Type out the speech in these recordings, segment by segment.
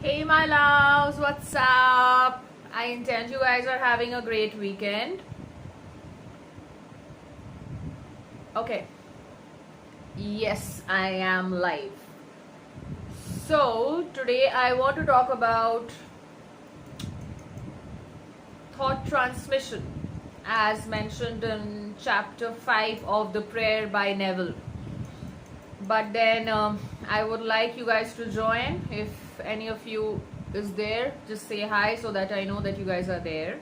Hey my loves, what's up? I intend you guys are having a great weekend. Okay. Yes, I am live. So, today I want to talk about thought transmission as mentioned in chapter 5 of the prayer by Neville. But then I would like you guys to join. If any of you is there, just say hi so that I know that you guys are there.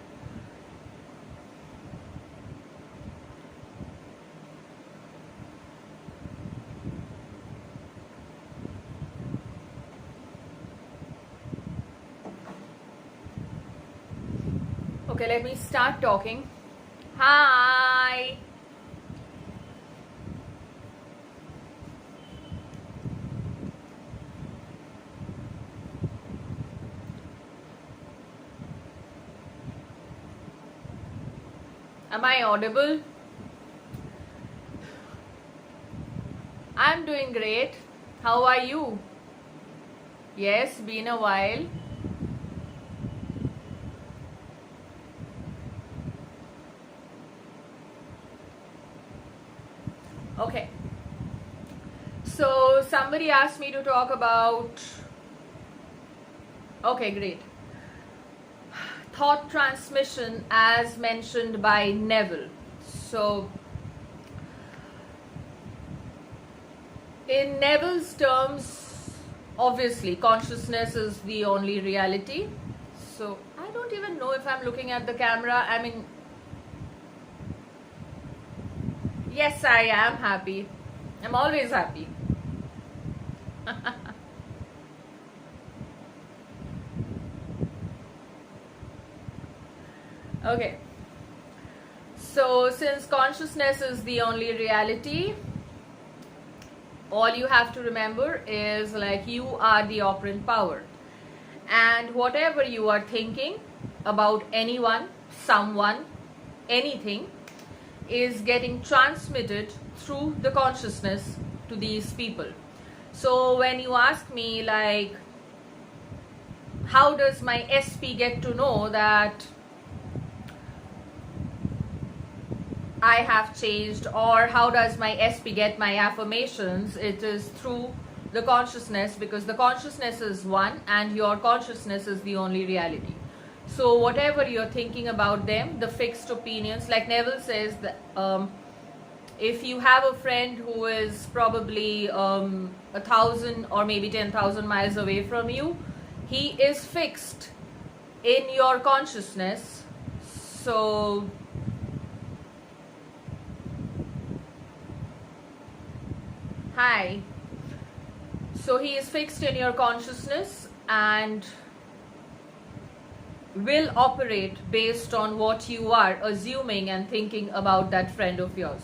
Okay, let me start talking. Hi. Am I audible? I'm doing great. How are you? Yes, been a while. Okay. So somebody asked me to talk about. Okay, great. Thought transmission as mentioned by Neville. So, in Neville's terms, obviously, consciousness is the only reality. So, I don't even know if I'm looking at the camera. I mean, yes, I am happy. I'm always happy. Okay. So, since consciousness is the only reality, all you have to remember is like you are the operant power. And whatever you are thinking about anyone, someone, anything is getting transmitted through the consciousness to these people. So when you ask me like, how does my SP get to know that I have changed, or how does my SP get my affirmations? It is through the consciousness, because the consciousness is one and your consciousness is the only reality. So whatever you're thinking about them, the fixed opinions, like Neville says, that, if you have a friend who is probably 1,000 or maybe 10,000 miles away from you, he is fixed in your consciousness. So hi. So he is fixed in your consciousness and will operate based on what you are assuming and thinking about that friend of yours,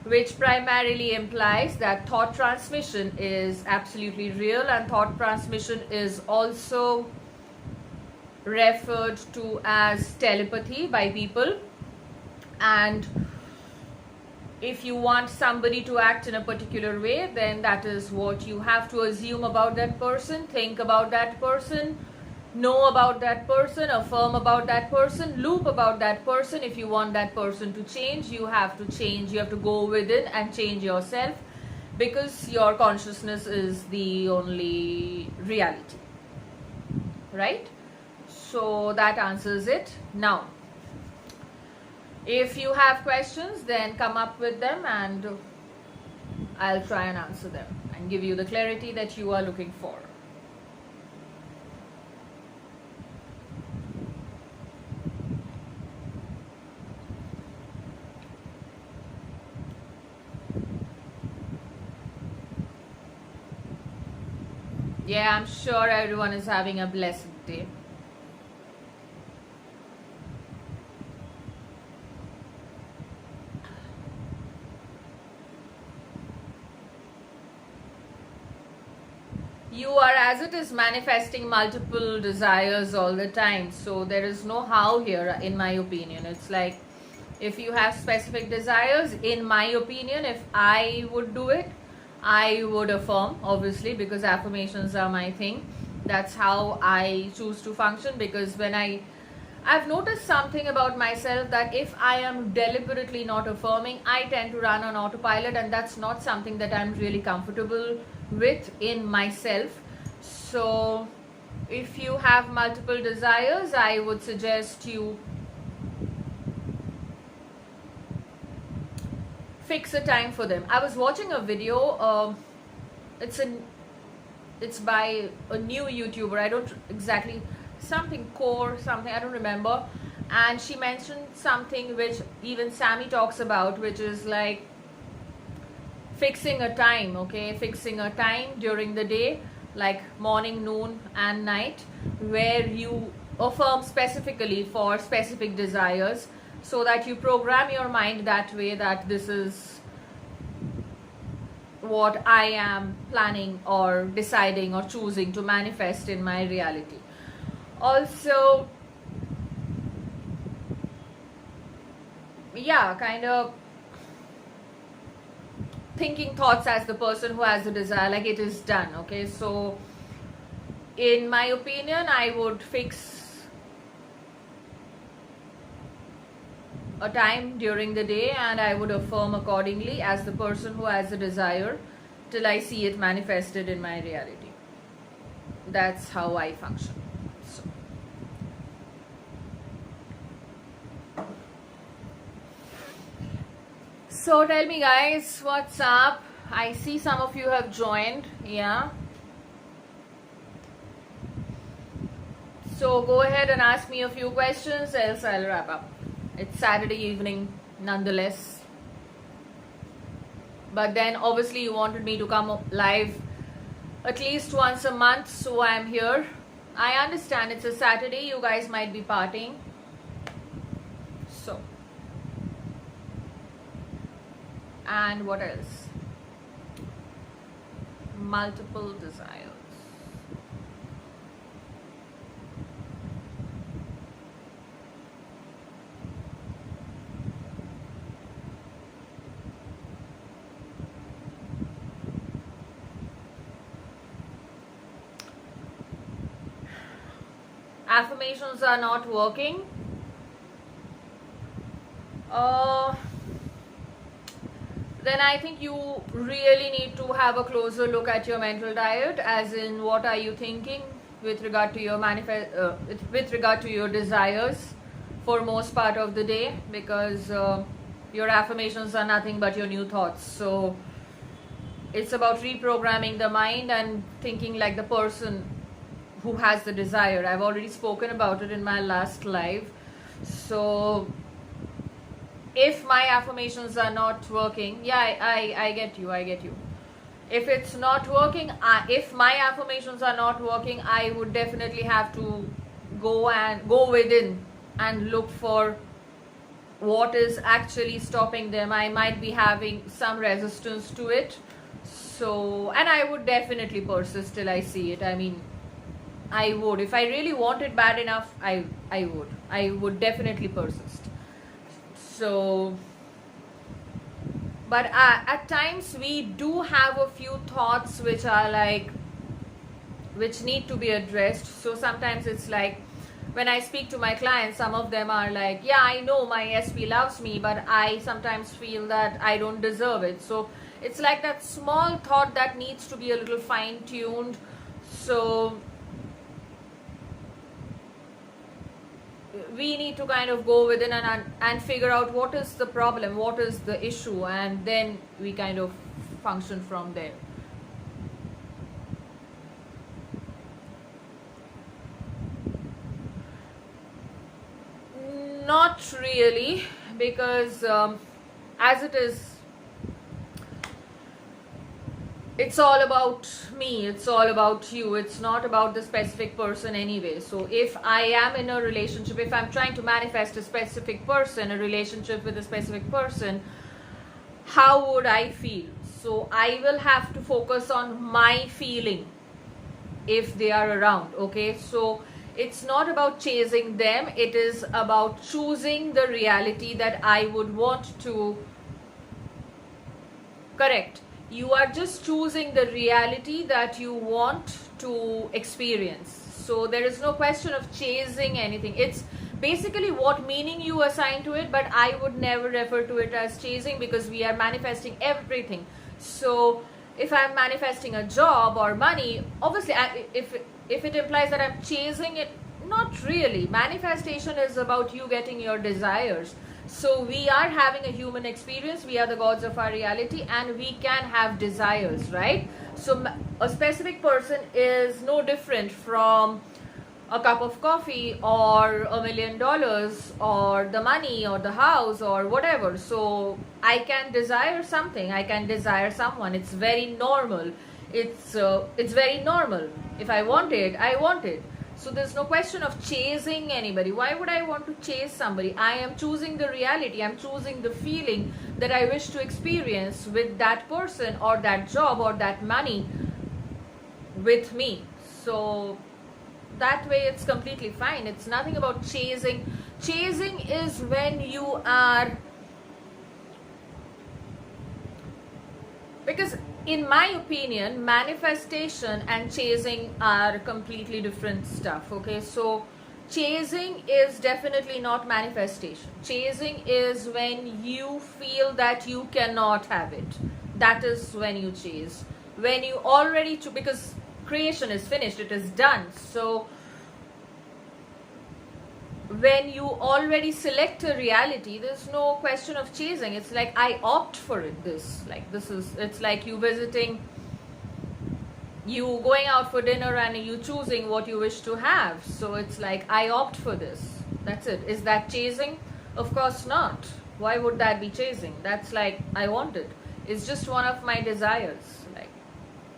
which primarily implies that thought transmission is absolutely real, and thought transmission is also referred to as telepathy by people. And if you want somebody to act in a particular way, then that is what you have to assume about that person, think about that person, know about that person, affirm about that person, loop about that person. If you want that person to change, you have to change. You have to go within and change yourself, because your consciousness is the only reality, right? So that answers it. Now, if you have questions, then come up with them and I'll try and answer them and give you the clarity that you are looking for. Yeah, I'm sure everyone is having a blessed day. You are, as it is, manifesting multiple desires all the time. So there is no how here, in my opinion. It's like, if you have specific desires, in my opinion, if I would do it, I would affirm, obviously, because affirmations are my thing. That's how I choose to function, because when I've noticed something about myself, that if I am deliberately not affirming, I tend to run on autopilot, and that's not something that I'm really comfortable with in myself. So if you have multiple desires, I would suggest you fix a time for them. I was watching a video, it's by a new YouTuber, I don't exactly, something core something, I don't remember, and she mentioned something which even Sammy talks about, which is like fixing a time. Okay, fixing a time during the day, like morning, noon and night, where you affirm specifically for specific desires, so that you program your mind that way, that this is what I am planning or deciding or choosing to manifest in my reality. Also, yeah, kind of thinking thoughts as the person who has the desire, like it is done. Okay, so in my opinion, I would fix a time during the day and I would affirm accordingly as the person who has the desire, till I see it manifested in my reality. That's how I function. So tell me guys, what's up? I see some of you have joined. Yeah, so go ahead and ask me a few questions, else I'll wrap up. It's Saturday evening nonetheless, but then obviously you wanted me to come live at least once a month, so I'm here. I understand it's a Saturday, you guys might be partying. So, and what else? Multiple desires. Affirmations are not working. Then I think you really need to have a closer look at your mental diet, as in what are you thinking with regard to your with regard to your desires for most part of the day, because your affirmations are nothing but your new thoughts. So it's about reprogramming the mind and thinking like the person who has the desire. I've already spoken about it in my last live. So if my affirmations are not working, yeah, I get you, if it's not working, if my affirmations are not working, I would definitely have to go within and look for what is actually stopping them. I might be having some resistance to it, so, and I would definitely persist till I see it. I mean, I would, if I really want it bad enough, I would definitely persist. So, but at times we do have a few thoughts which are like, which need to be addressed. So sometimes it's like, when I speak to my clients, some of them are like, yeah, I know my SP loves me, but I sometimes feel that I don't deserve it. So it's like that small thought that needs to be a little fine-tuned. So we need to kind of go within and figure out what is the problem, what is the issue, and then we kind of function from there. Not really, because as it is, it's all about me, it's all about you, it's not about the specific person anyway. So if I am in a relationship, if I'm trying to manifest a specific person, a relationship with a specific person, how would I feel? So I will have to focus on my feeling if they are around. Okay, so it's not about chasing them, it is about choosing the reality that I would want to correct. You are just choosing the reality that you want to experience. So there is no question of chasing anything. It's basically what meaning you assign to it, but I would never refer to it as chasing, because we are manifesting everything. So if I'm manifesting a job or money, obviously if it implies that I'm chasing it, not really. Manifestation is about you getting your desires. So we are having a human experience, we are the gods of our reality, and we can have desires, right? So a specific person is no different from a cup of coffee or $1 million or the money or the house or whatever. So I can desire something, I can desire someone. It's very normal. It's very normal. If I want it, I want it. So there's no question of chasing anybody. Why would I want to chase somebody? I am choosing the reality. I'm choosing the feeling that I wish to experience with that person or that job or that money with me. So that way it's completely fine. It's nothing about chasing. Chasing is when you are, because in my opinion, manifestation and chasing are completely different stuff. Okay, so chasing is definitely not manifestation. Chasing is when you feel that you cannot have it. That is when you chase. When you already, because creation is finished, it is done. So when you already select a reality, there's no question of chasing. It's like I opt for it. It's like you going out for dinner and you choosing what you wish to have. So it's like I opt for this. That's it. Is that chasing? Of course not. Why would that be chasing? That's like I want it. It's just one of my desires. Like,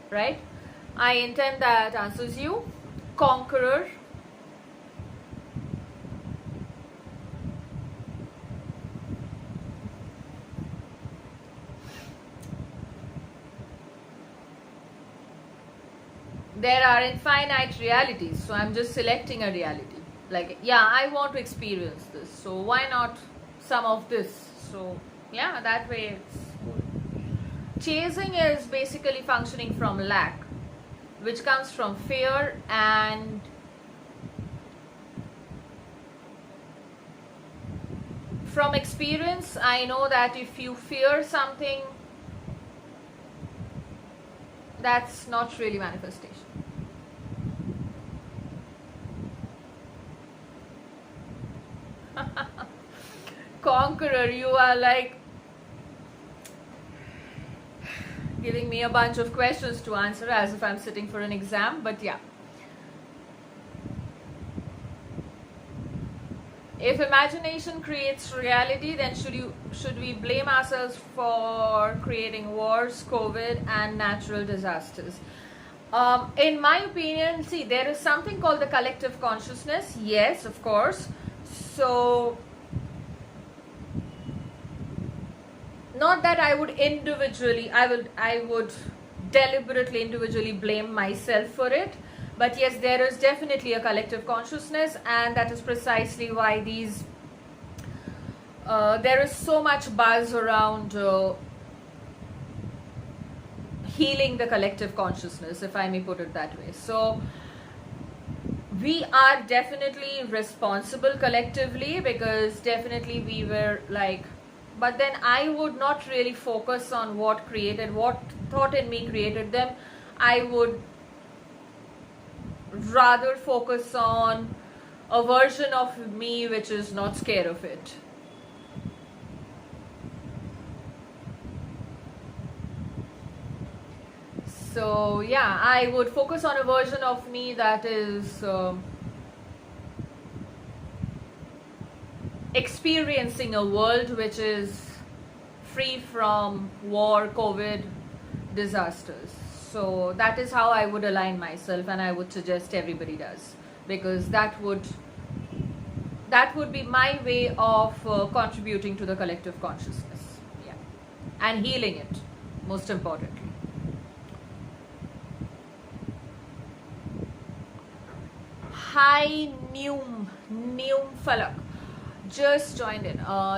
right? I intend that answers you. Conqueror. There are infinite realities, so I'm just selecting a reality. Like, yeah, I want to experience this, so why not some of this? So yeah, that way it's good. Chasing is basically functioning from lack, which comes from fear, and from experience I know that if you fear something, that's not really manifestation. Conqueror, you are like giving me a bunch of questions to answer as if I'm sitting for an exam, but yeah. If imagination creates reality, then should we blame ourselves for creating wars, COVID, and natural disasters? In my opinion, see, there is something called the collective consciousness. Yes, of course. So, not that I would deliberately individually blame myself for it. But yes, there is definitely a collective consciousness, and that is precisely why there is so much buzz around healing the collective consciousness, if I may put it that way. So we are definitely responsible collectively, because definitely we were like, but then I would not really focus on what thought in me created them. I would rather focus on a version of me which is not scared of it. So yeah, I would focus on a version of me that is experiencing a world which is free from war, COVID, disasters. So that is how I would align myself, and I would suggest everybody does, because that would be my way of contributing to the collective consciousness, yeah, and healing it, most importantly. Hi, Neum Falak, just joined in.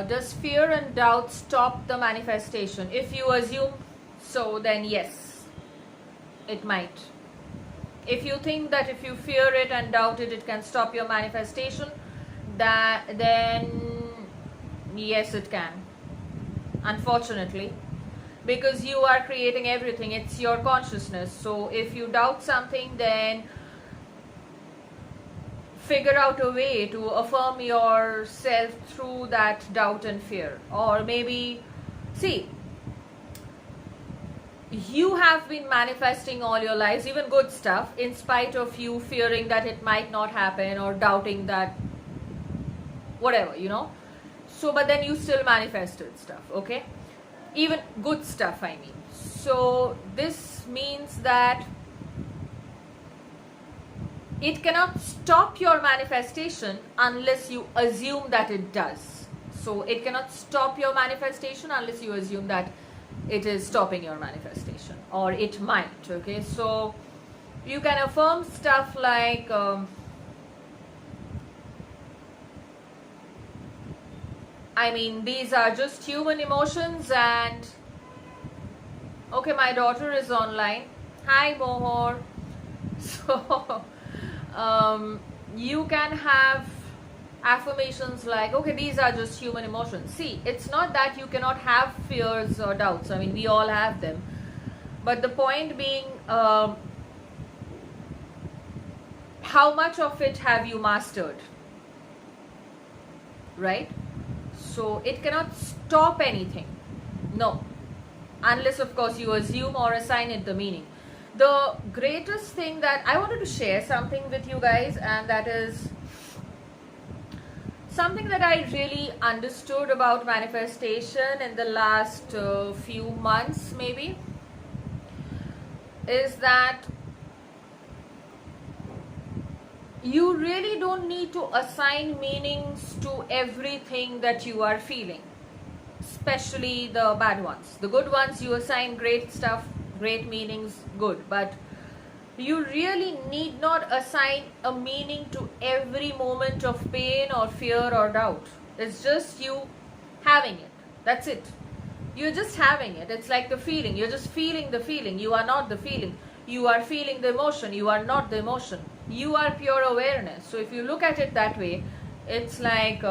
Does fear and doubt stop the manifestation? If you assume so, then yes, it might. If you think that if you fear it and doubt it, it can stop your manifestation, then yes, it can. Unfortunately, because you are creating everything, it's your consciousness. So if you doubt something, then figure out a way to affirm yourself through that doubt and fear. Or maybe, see, you have been manifesting all your lives, even good stuff, in spite of you fearing that it might not happen or doubting that whatever, so but then you still manifested stuff, okay, even good stuff, I mean. So this means that it cannot stop your manifestation unless you assume that it does. So it cannot stop your manifestation unless you assume that it is stopping your manifestation, or it might, okay. So you can affirm stuff like I mean, these are just human emotions. And okay, my daughter is online. Hi, Mohor. So you can have affirmations like, okay, these are just human emotions. See, it's not that you cannot have fears or doubts. I mean, we all have them. But the point being, how much of it have you mastered? Right? So it cannot stop anything. No. Unless, of course, you assume or assign it the meaning. The greatest thing that I wanted to share something with you guys, and that is something that I really understood about manifestation in the last few months maybe, is that you really don't need to assign meanings to everything that you are feeling, especially the bad ones. The good ones, you assign great stuff, great meanings, good, but you really need not assign a meaning to every moment of pain or fear or doubt. It's just you having it. That's it. You're just having it. It's like the feeling. You're just feeling the feeling. You are not the feeling. You are feeling the emotion. You are not the emotion. You are pure awareness. So if you look at it that way, it's like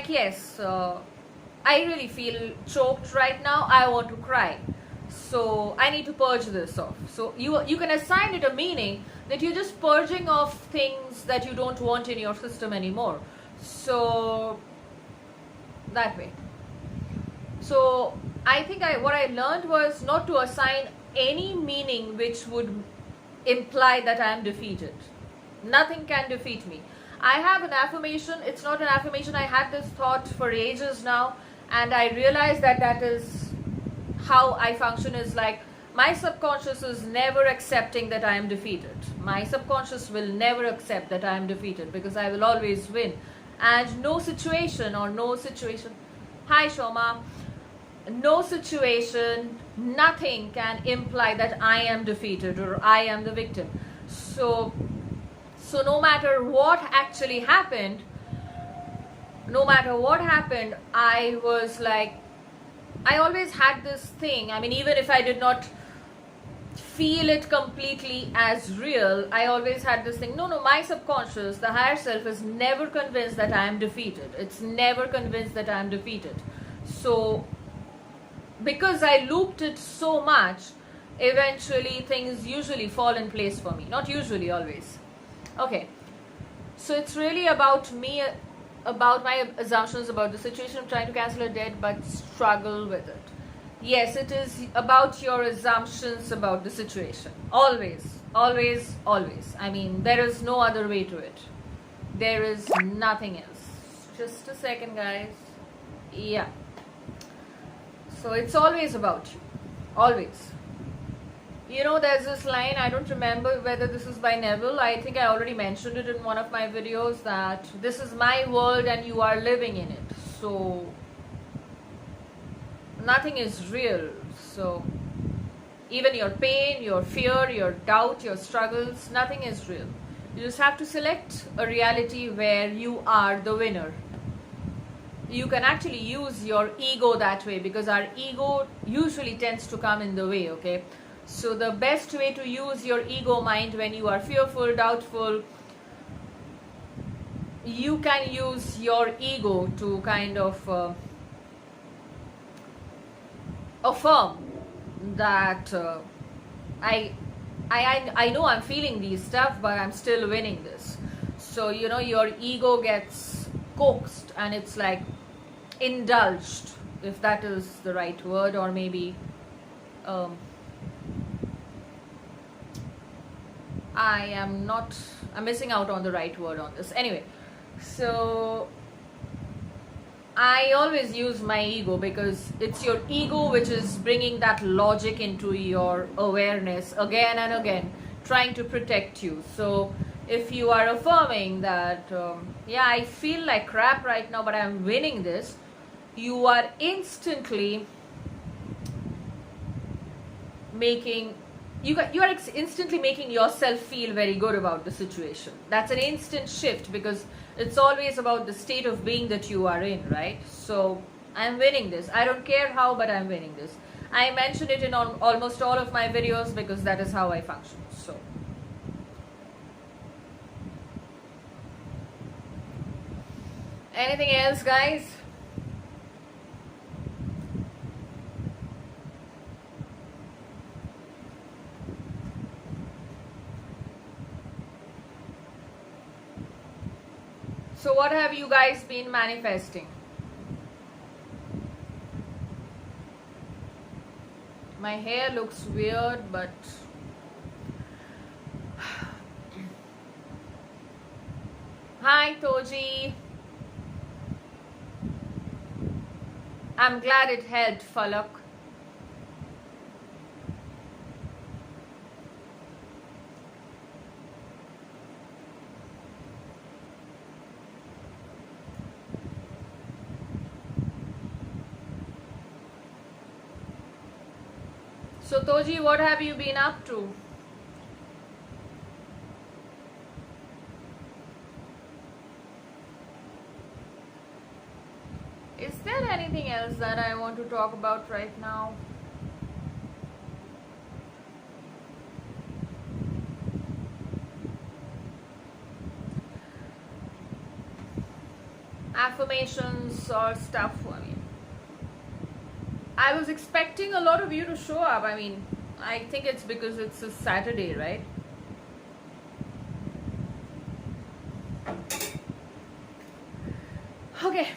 yes, I really feel choked right now. I want to cry. So I need to purge this off. So you can assign it a meaning that you're just purging off things that you don't want in your system anymore. So that way. So I think what I learned was not to assign any meaning which would imply that I am defeated. Nothing can defeat me. I have an affirmation. It's not an affirmation. I had this thought for ages now, and I realized that that is how I function. Is like my subconscious is never accepting that I am defeated. My subconscious will never accept that I am defeated, because I will always win. And no situation. Hi Shoma. No situation, nothing can imply that I am defeated or I am the victim. So no matter what actually happened, I was like, I always had this thing. I mean, even if I did not feel it completely as real, I always had this thing. No, my subconscious, the higher self, is never convinced that I am defeated. It's never convinced that I am defeated. So because I looped it so much, eventually things usually fall in place for me. Not usually, always. Okay. So it's really about me, about my assumptions about the situation. I'm trying to cancel a debt but struggle with it. Yes, it is about your assumptions about the situation. Always, always, always. I mean, there is no other way to it. There is nothing else. Just a second, guys. Yeah. So it's always about you. Always. There's this line, I don't remember whether this is by Neville. I think I already mentioned it in one of my videos, that this is my world and you are living in it. So nothing is real. So even your pain, your fear, your doubt, your struggles, nothing is real. You just have to select a reality where you are the winner. you can actually use your ego that way, because our ego usually tends to come in the way. Okay, so the best way to use your ego mind when you are fearful, doubtful, you can use your ego to kind of affirm that I know I'm feeling these stuff, but I'm still winning this. So your ego gets coaxed, and it's like indulged, if that is the right word, or maybe I'm missing out on the right word on this. Anyway, so I always use my ego, because it's your ego which is bringing that logic into your awareness again and again, trying to protect you. So if you are affirming that, yeah, I feel like crap right now, but I'm winning this, you are instantly making yourself feel very good about the situation. That's an instant shift, because it's always about the state of being that you are in, right? So I'm winning this. I don't care how, but I'm winning this. I mention it in almost all of my videos, because that is how I function. So anything else, guys? So what have you guys been manifesting? My hair looks weird, but hi Toji. I'm glad it helped, Falak. So Toji, what have you been up to? Is there anything else that I want to talk about right now? Affirmations or stuff? I mean, I was expecting a lot of you to show up. I mean, I think it's because it's a Saturday, right? Okay.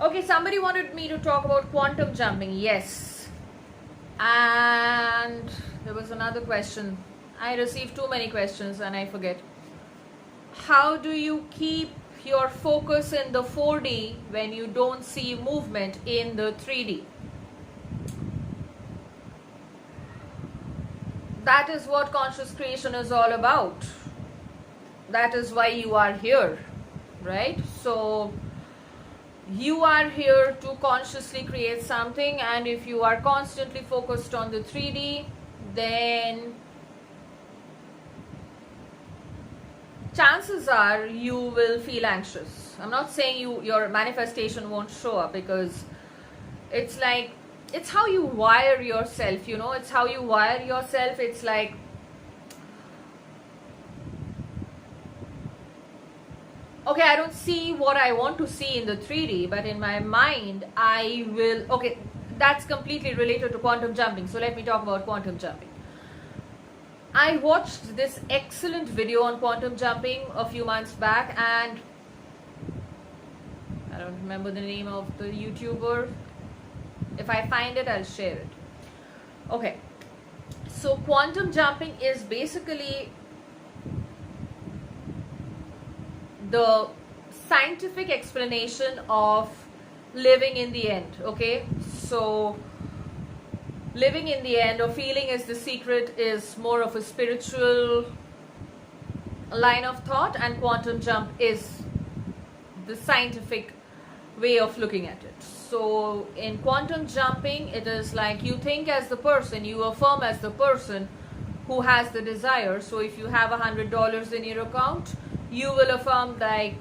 Okay, somebody wanted me to talk about quantum jumping. Yes. And there was another question. I received too many questions and I forget. How do you keep your focus in the 4D when you don't see movement in the 3D? That is what conscious creation is all about. That is why you are here, right? So you are here to consciously create something, and if you are constantly focused on the 3D, then chances are you will feel anxious. I'm not saying your manifestation won't show up, because it's like, it's how you wire yourself, it's how you wire yourself. It's like, okay, I don't see what I want to see in the 3D, but in my mind I will. Okay, that's completely related to quantum jumping, so let me talk about quantum jumping. I watched this excellent video on quantum jumping a few months back, and I don't remember the name of the YouTuber. If I find it, I'll share it. Okay, so quantum jumping is basically the scientific explanation of living in the end. Okay, so living in the end, or feeling is the secret, is more of a spiritual line of thought, and quantum jump is the scientific way of looking at it. So in quantum jumping, it is like you think as the person, you affirm as the person who has the desire. So if you have $100 in your account, you will affirm like,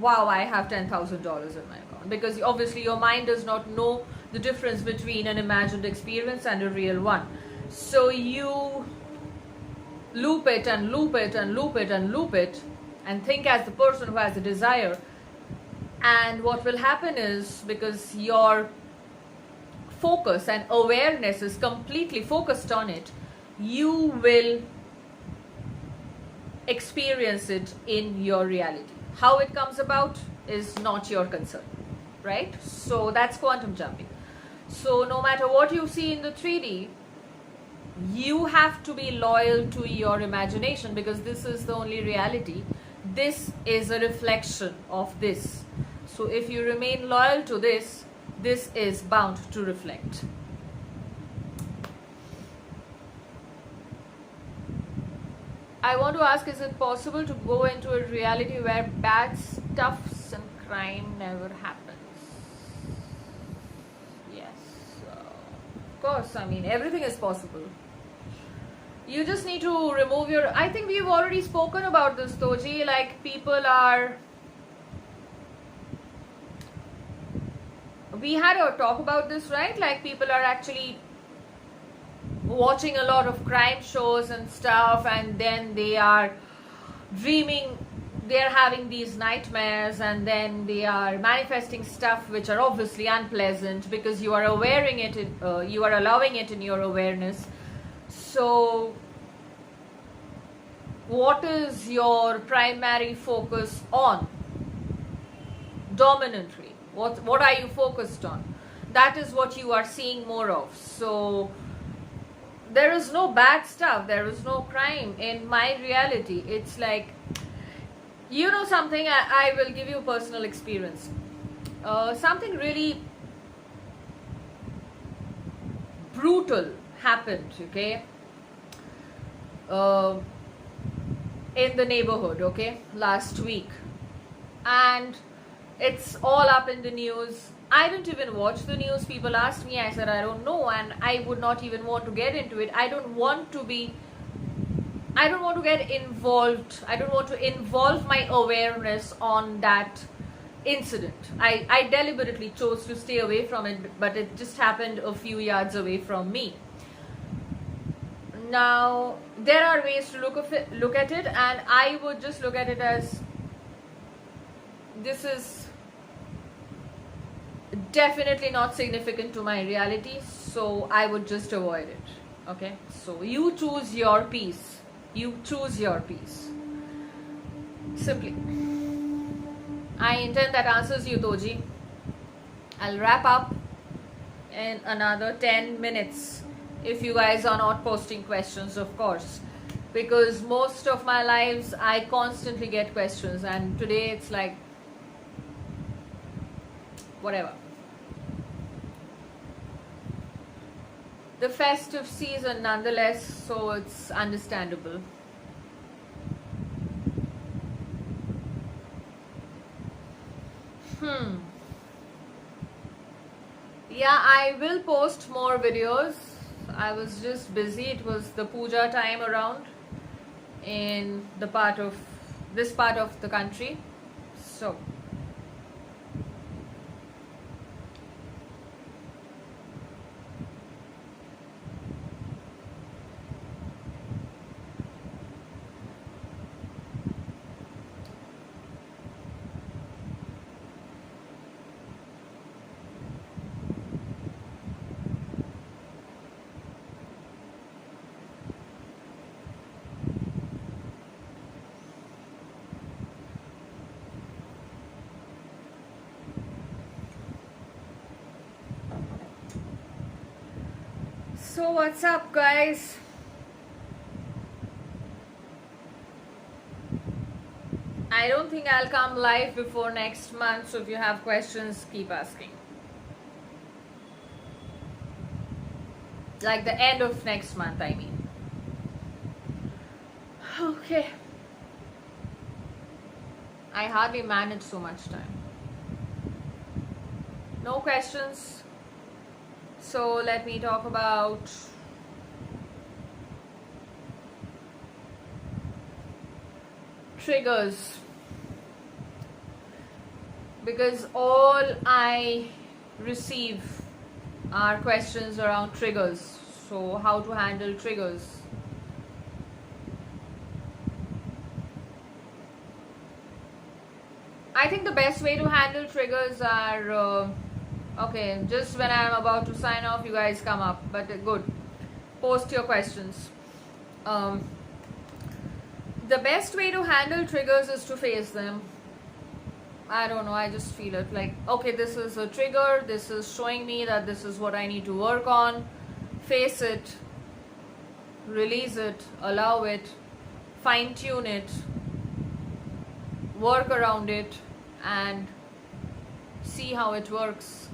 wow, I have $10,000 in my account, because obviously your mind does not know the difference between an imagined experience and a real one. So you loop it and loop it and loop it and loop it and think as the person who has a desire. And what will happen is, because your focus and awareness is completely focused on it, you will experience it in your reality. How it comes about is not your concern, right? So that's quantum jumping. So no matter what you see in the 3D, you have to be loyal to your imagination, because this is the only reality. This is a reflection of this. So if you remain loyal to this, this is bound to reflect. I want to ask, is it possible to go into a reality where bad stuffs and crime never happens? Yes, of course. I mean, everything is possible. You just need to remove your... I think we've already spoken about this, Toji. Like, people are... We had a talk about this, right? Like, people are actually watching a lot of crime shows and stuff, and then they are dreaming, they're having these nightmares, and then they are manifesting stuff which are obviously unpleasant, because you are allowing it in your awareness. So what is your primary focus on dominantly? What are you focused on? That is what you are seeing more of. So there is no bad stuff, there is no crime in my reality. It's like, you know something, I will give you a personal experience. Something really brutal happened, okay, in the neighborhood, okay, last week, and it's all up in the news. I didn't even watch the news. People asked me, I said I don't know, and I would not even want to get into it. I don't want to get involved. I don't want to involve my awareness on that incident. I deliberately chose to stay away from it, but it just happened a few yards away from me. Now, there are ways to look at it, and I would just look at it as, this is definitely not significant to my reality, so I would just avoid it. Okay, so you choose your peace. You choose your peace. Simply. I intend that answers you, Toji. I'll wrap up in another 10 minutes if you guys are not posting questions, of course, because most of my lives I constantly get questions, and today it's like whatever. The festive season nonetheless, so it's understandable. Yeah, I will post more videos. I was just busy. It was the puja time around in this part of the country. So what's up, guys? I don't think I'll come live before next month, so if you have questions, keep asking. Like the end of next month, I mean. Okay. I hardly manage so much time. No questions. So let me talk about triggers, because all I receive are questions around triggers. So how to handle triggers? I think the best way to handle triggers are okay, just when I'm about to sign off, you guys come up, but good. Post your questions. The best way to handle triggers is to face them. I don't know, I just feel it like, okay, this is a trigger, this is showing me that this is what I need to work on. Face it, release it, allow it, fine tune it, work around it, and see how it works.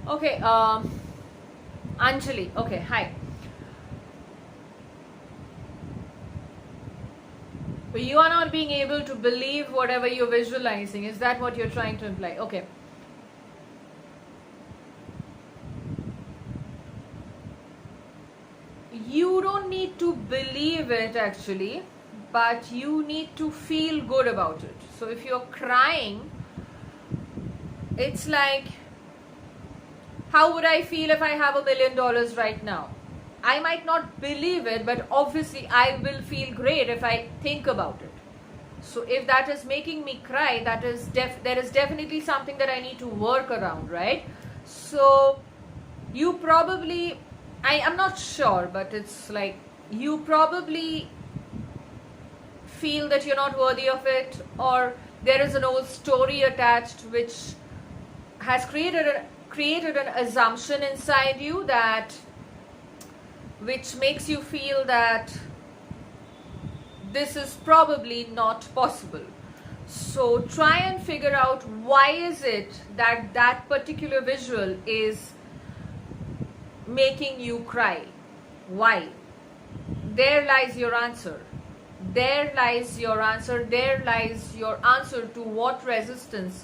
Okay, Anjali, okay, hi. You are not being able to believe whatever you're visualizing. Is that what you're trying to imply? Okay. You don't need to believe it actually, but you need to feel good about it. So if you're crying, it's like, how would I feel if I have $1 million right now? I might not believe it, but obviously I will feel great if I think about it. So if that is making me cry, that is there is definitely something that I need to work around, right? So you probably, I'm not sure, but it's like you probably feel that you're not worthy of it, or there is an old story attached which has created an assumption inside you that which makes you feel that this is probably not possible. So try and figure out why is it that that particular visual is making you cry. Why? There lies your answer. There lies your answer. There lies your answer to what resistance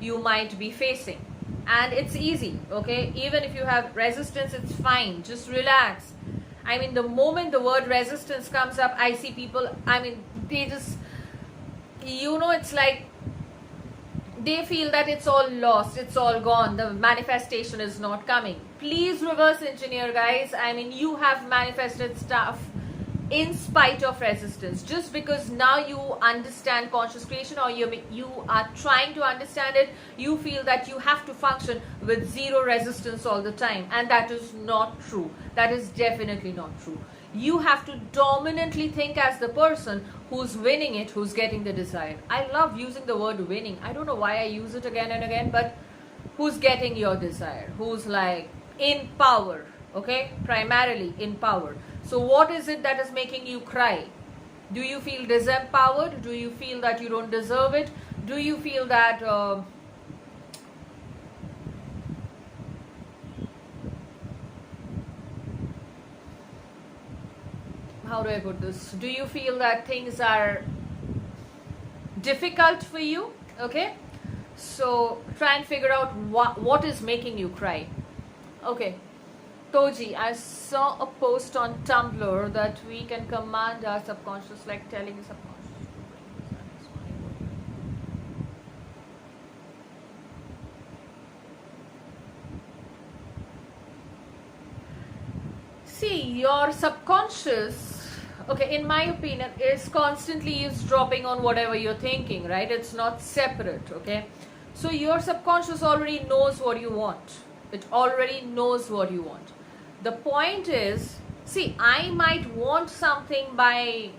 you might be facing. And it's easy, okay? Even if you have resistance, it's fine. Just relax. I mean, the moment the word resistance comes up, I see people, I mean, they just, you know, it's like they feel that it's all lost, it's all gone, the manifestation is not coming. Please reverse engineer, guys. I mean, you have manifested stuff in spite of resistance. Just because now you understand conscious creation, or you are trying to understand it, you feel that you have to function with zero resistance all the time, and that is not true. That is definitely not true. You have to dominantly think as the person who's winning it, who's getting the desire. I love using the word winning. I don't know why I use it again and again, but who's getting your desire, who's like in power, okay? Primarily in power. So what is it that is making you cry? Do you feel disempowered? Do you feel that you don't deserve it? Do you feel that how do I put this? Do you feel that things are difficult for you? Okay, so try and figure out what is making you cry. Okay, Toji, I saw a post on Tumblr that we can command our subconscious, like telling the subconscious. See, your subconscious, okay, in my opinion, is constantly eavesdropping on whatever you're thinking, right? It's not separate, okay? So your subconscious already knows what you want. It already knows what you want. The point is, see, I might want something by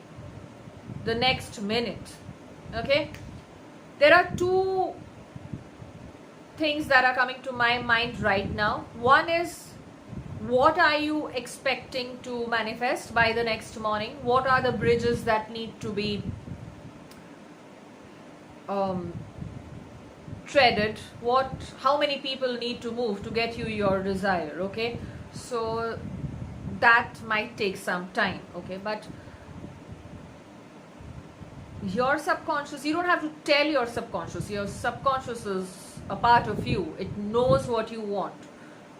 the next minute, okay? There are two things that are coming to my mind right now. One is, what are you expecting to manifest by the next morning? What are the bridges that need to be treaded? How many people need to move to get you your desire, okay? So that might take some time, okay? But your subconscious, you don't have to tell your subconscious is a part of you. It knows what you want.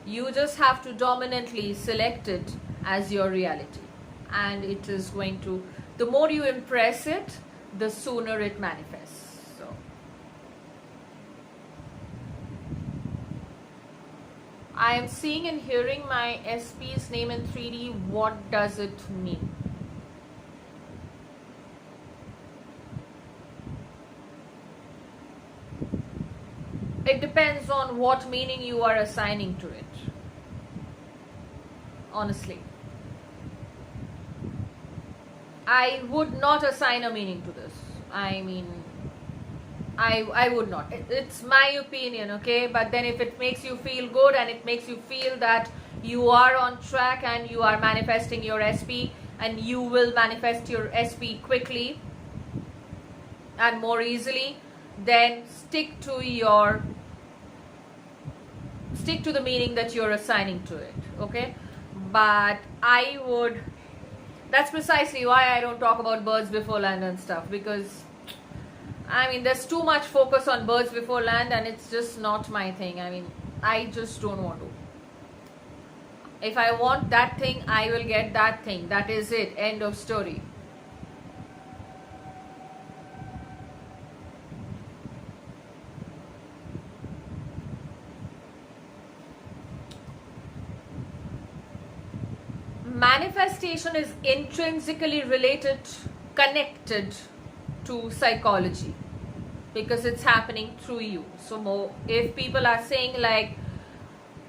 You just have to dominantly select it as your reality, and it is going to, the more you impress it, the sooner it manifests. So I am seeing and hearing my SP's name in 3D. What does it mean? It depends on what meaning you are assigning to it. Honestly, I would not assign a meaning to this. I mean, I would not. It's my opinion, okay? But then if it makes you feel good and it makes you feel that you are on track and you are manifesting your SP, and you will manifest your SP quickly and more easily, then stick to the meaning that you're assigning to it, okay? But I would, that's precisely why I don't talk about birds before land and stuff, because I mean, there's too much focus on birds before land, and it's just not my thing. I mean, I just don't want to. If I want that thing, I will get that thing. That is it. End of story. Manifestation is intrinsically related, connected to psychology, because it's happening through you. So if people are saying like,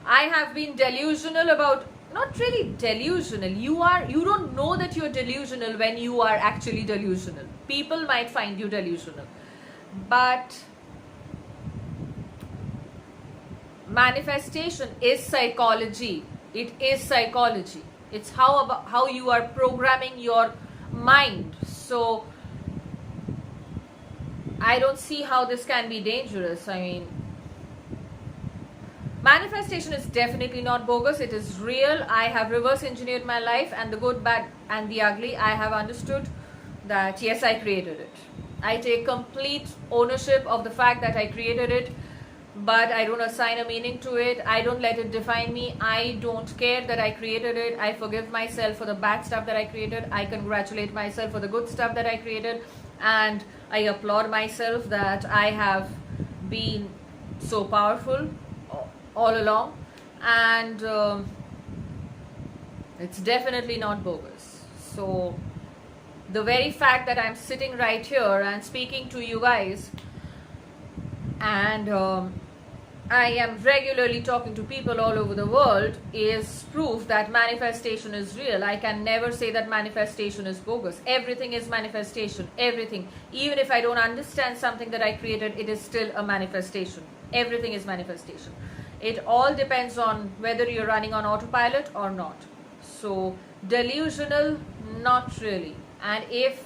I have been delusional about, not really delusional, you don't know that you're delusional when you are actually delusional. People might find you delusional, but manifestation is psychology. It is psychology. It's how you are programming your mind. So I don't see how this can be dangerous. I mean, manifestation is definitely not bogus. It is real. I have reverse engineered my life, and the good, bad, and the ugly. I have understood that yes, I created it. I take complete ownership of the fact that I created it, but I don't assign a meaning to it. I don't let it define me. I don't care that I created it. I forgive myself for the bad stuff that I created. I congratulate myself for the good stuff that I created, and I applaud myself that I have been so powerful all along. And it's definitely not bogus. So the very fact that I'm sitting right here and speaking to you guys, and I am regularly talking to people all over the world, is proof that manifestation is real. I can never say that manifestation is bogus. Everything is manifestation. Everything. Even if I don't understand something that I created, it is still a manifestation. Everything is manifestation. It all depends on whether you're running on autopilot or not. So delusional, not really. And if,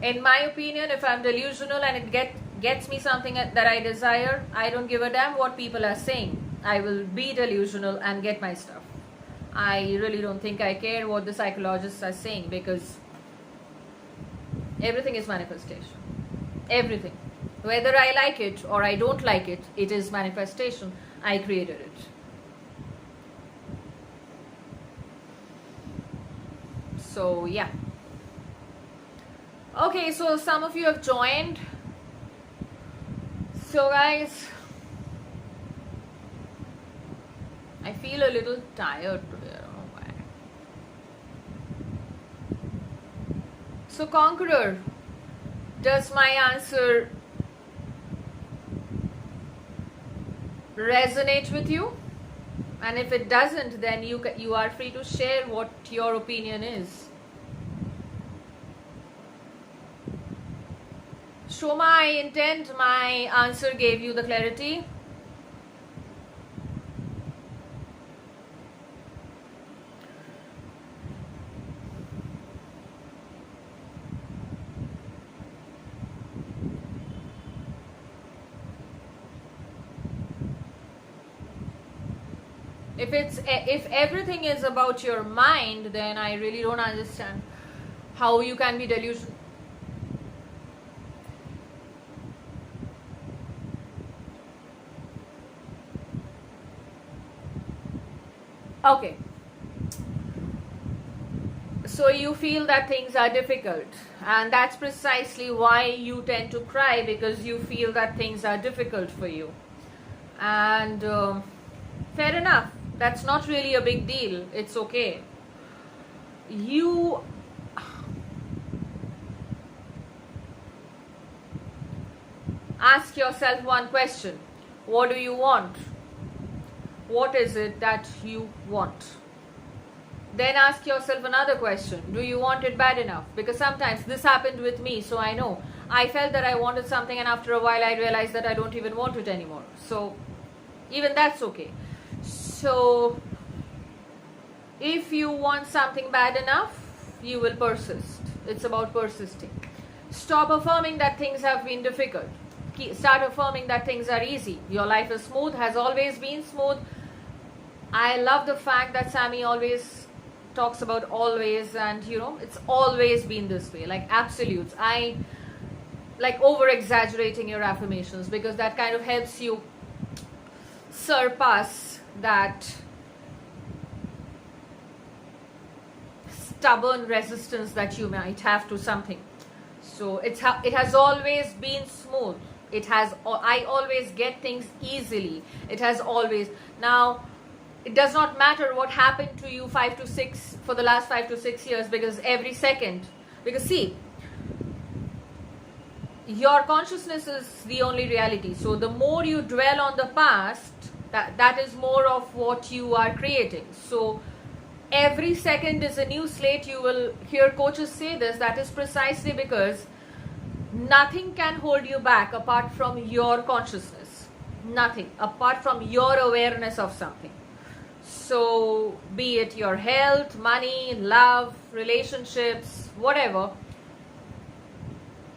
in my opinion, if I'm delusional and it gets me something that I desire, I don't give a damn what people are saying. I will be delusional and get my stuff. I really don't think I care what the psychologists are saying, because everything is manifestation. Everything. Whether I like it or I don't like it, it is manifestation. I created it. So yeah. Okay, so some of you have joined. So guys, I feel a little tired today. I don't know why. So Conqueror, does my answer resonate with you? And if it doesn't, then you are free to share what your opinion is. Show my intent, my answer gave you the clarity. If everything is about your mind, then I really don't understand how you can be delusional. Okay. So you feel that things are difficult, and that's precisely why you tend to cry, because you feel that things are difficult for you. And fair enough, that's not really a big deal, it's okay. You ask yourself one question: what do you want? What is it that you want? Then ask yourself another question: do you want it bad enough? Because sometimes this happened with me, so I know. I felt that I wanted something, and after a while I realized that I don't even want it anymore. So even that's okay. So if you want something bad enough, you will persist. It's about persisting. Stop affirming that things have been difficult. Start affirming that things are easy. Your life is smooth, has always been smooth. I love the fact that Sammy always talks about always, and it's always been this way, like absolutes. I like over exaggerating your affirmations, because that kind of helps you surpass that stubborn resistance that you might have to something. So it has always been smooth. I always get things easily. It has always. Now it does not matter what happened to you for the last 5 to 6 years, because every second, because see, your consciousness is the only reality. So the more you dwell on the past, that is more of what you are creating. So every second is a new slate. You will hear coaches say this. That is precisely because nothing can hold you back apart from your consciousness. Nothing apart from your awareness of something. So be it your health, money, love, relationships, whatever.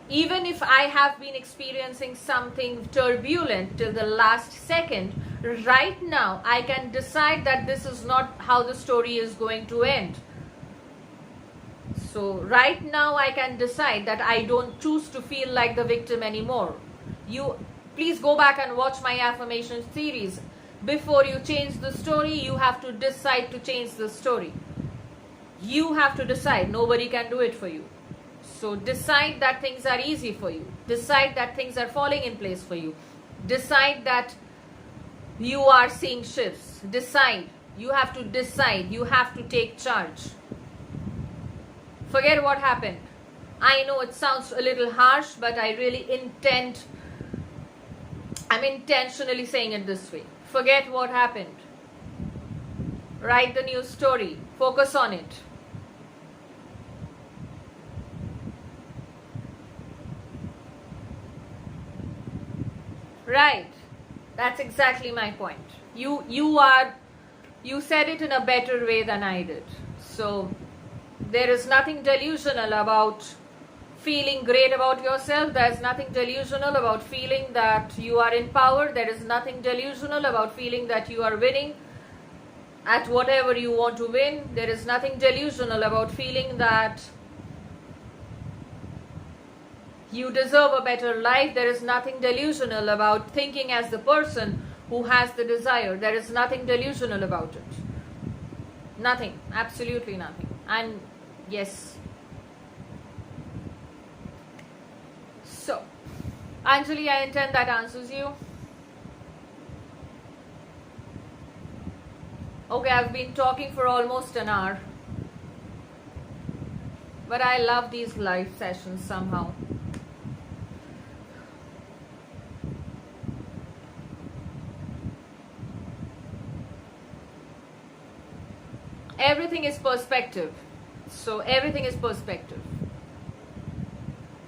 Even if I have been experiencing something turbulent till the last second, right now I can decide that this is not how the story is going to end. So right now I can decide that I don't choose to feel like the victim anymore. You please go back and watch my affirmation series. Before you change the story, you have to decide to change the story. You have to decide. Nobody can do it for you. So decide that things are easy for you. Decide that things are falling in place for you. Decide that you are seeing shifts. Decide. You have to decide. You have to take charge. Forget what happened. I know it sounds a little harsh, but I really I'm intentionally saying it this way. Forget what happened. Write the new story. Focus on it. Right. That's exactly my point. You said it in a better way than I did. So there is nothing delusional about feeling great about yourself. There is nothing delusional about feeling that you are in power. There is nothing delusional about feeling that you are winning at whatever you want to win. There is nothing delusional about feeling that you deserve a better life. There is nothing delusional about thinking as the person who has the desire. There is nothing delusional about it. Nothing. Absolutely nothing. And yes. So, Anjali, I intend that answers you. Okay, I've been talking for almost an hour. But I love these live sessions somehow. Everything is perspective. So everything is perspective.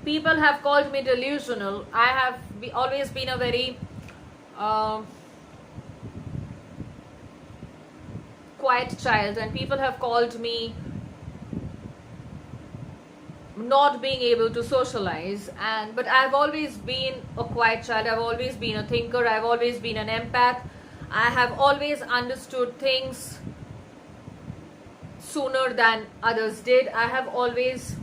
People have called me delusional. I have always been a very quiet child, and people have called me not being able to socialize, but I've always been a quiet child. I've always been a thinker. I've always been an empath. I have always understood things sooner than others did. I have always,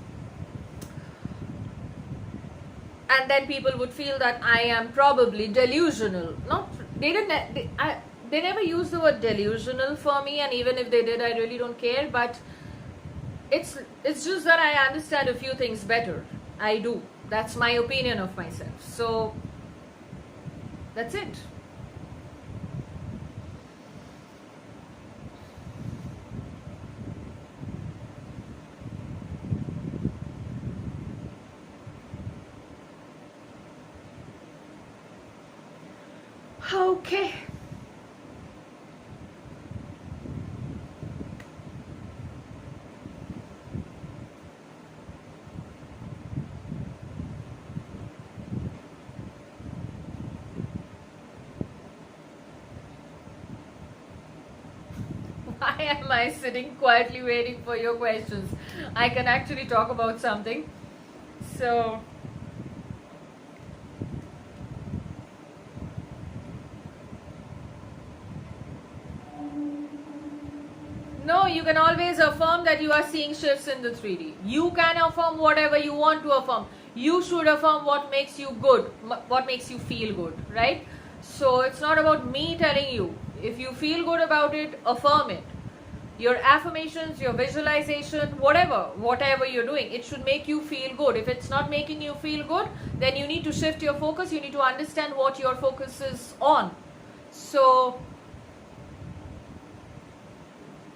and then people would feel that I am probably delusional. Not, they didn't, they never used the word delusional for me, and even if they did, I really don't care. But it's just that I understand a few things better. I do. That's my opinion of myself. So that's it. Okay. Why am I sitting quietly waiting for your questions? I can actually talk about something. So, no, you can always affirm that you are seeing shifts in the 3D. You can affirm whatever you want to affirm. You should affirm what makes you good, what makes you feel good, right? So it's not about me telling you. If you feel good about it, affirm it. Your affirmations, your visualization, whatever you're doing, it should make you feel good. If it's not making you feel good, then you need to shift your focus. You need to understand what your focus is on. So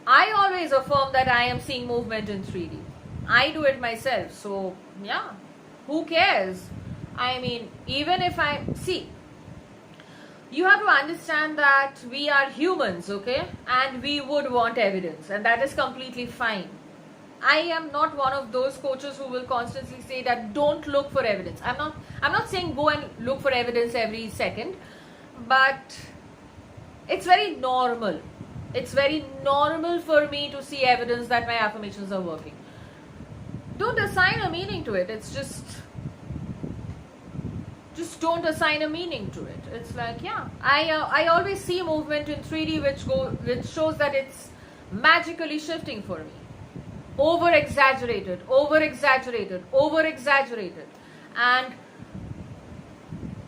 I always affirm that I am seeing movement in 3D. I do it myself. So yeah, who cares? I mean, even if I see, you have to understand that we are humans, okay? And we would want evidence, and that is completely fine. I am not one of those coaches who will constantly say that don't look for evidence. I'm not saying go and look for evidence every second, but it's very normal. It's very normal for me to see evidence that my affirmations are working. Don't assign a meaning to it. It's just don't assign a meaning to it. It's like, yeah, I always see movement in 3D which shows that it's magically shifting for me. Over exaggerated. And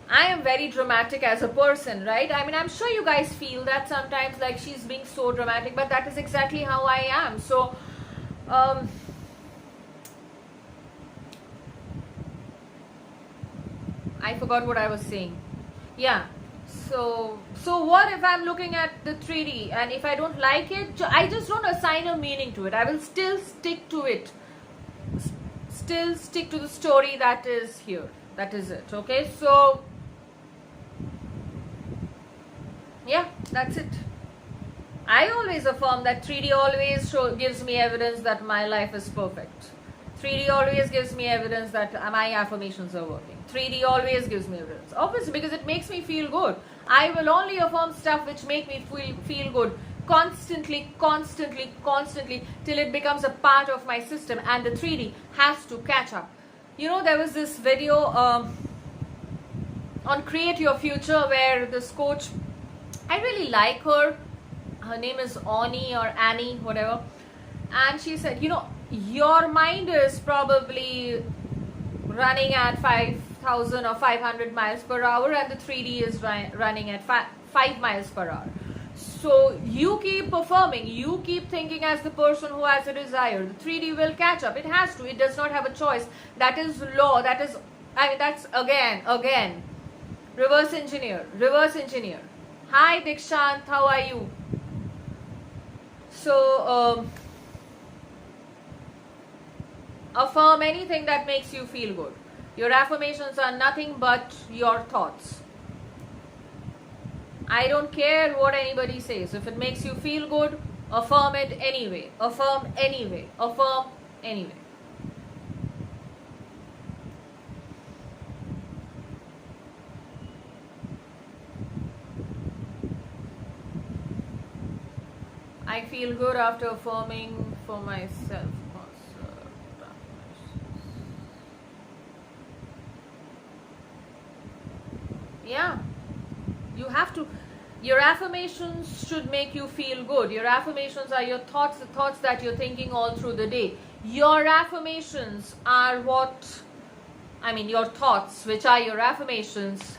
I am very dramatic as a person, right? I mean, I'm sure you guys feel that sometimes, like she's being so dramatic, but that is exactly how I am. So I forgot what I was saying. Yeah. So what if I'm looking at the 3D and if I don't like it, I just don't assign a meaning to it. I will still stick to it. Still stick to the story that is here. That is it. Okay. So yeah, that's it. I always affirm that 3D always gives me evidence that my life is perfect. 3D always gives me evidence that my affirmations are working. 3D always gives me evidence. Obviously, because it makes me feel good. I will only affirm stuff which make me feel good constantly, till it becomes a part of my system, and the 3D has to catch up. You know, there was this video on Create Your Future where this coach, I really like her. Her name is Oni or Annie, whatever. And she said, you know, your mind is probably running at 5,000 or 500 miles per hour and the 3D is running at 5 miles per hour. So you keep performing, you keep thinking as the person who has a desire. The 3D will catch up. It has to. It does not have a choice. That is law. That is, I mean, that's again. Reverse engineer. Hi Dikshant, how are you? So, affirm anything that makes you feel good. Your affirmations are nothing but your thoughts. I don't care what anybody says. If it makes you feel good, affirm it anyway. Affirm anyway. I feel good after affirming for myself. Yeah, you have to. Your affirmations should make you feel good. Your affirmations are your thoughts, the thoughts that you're thinking all through the day. Your affirmations are your thoughts, which are your affirmations.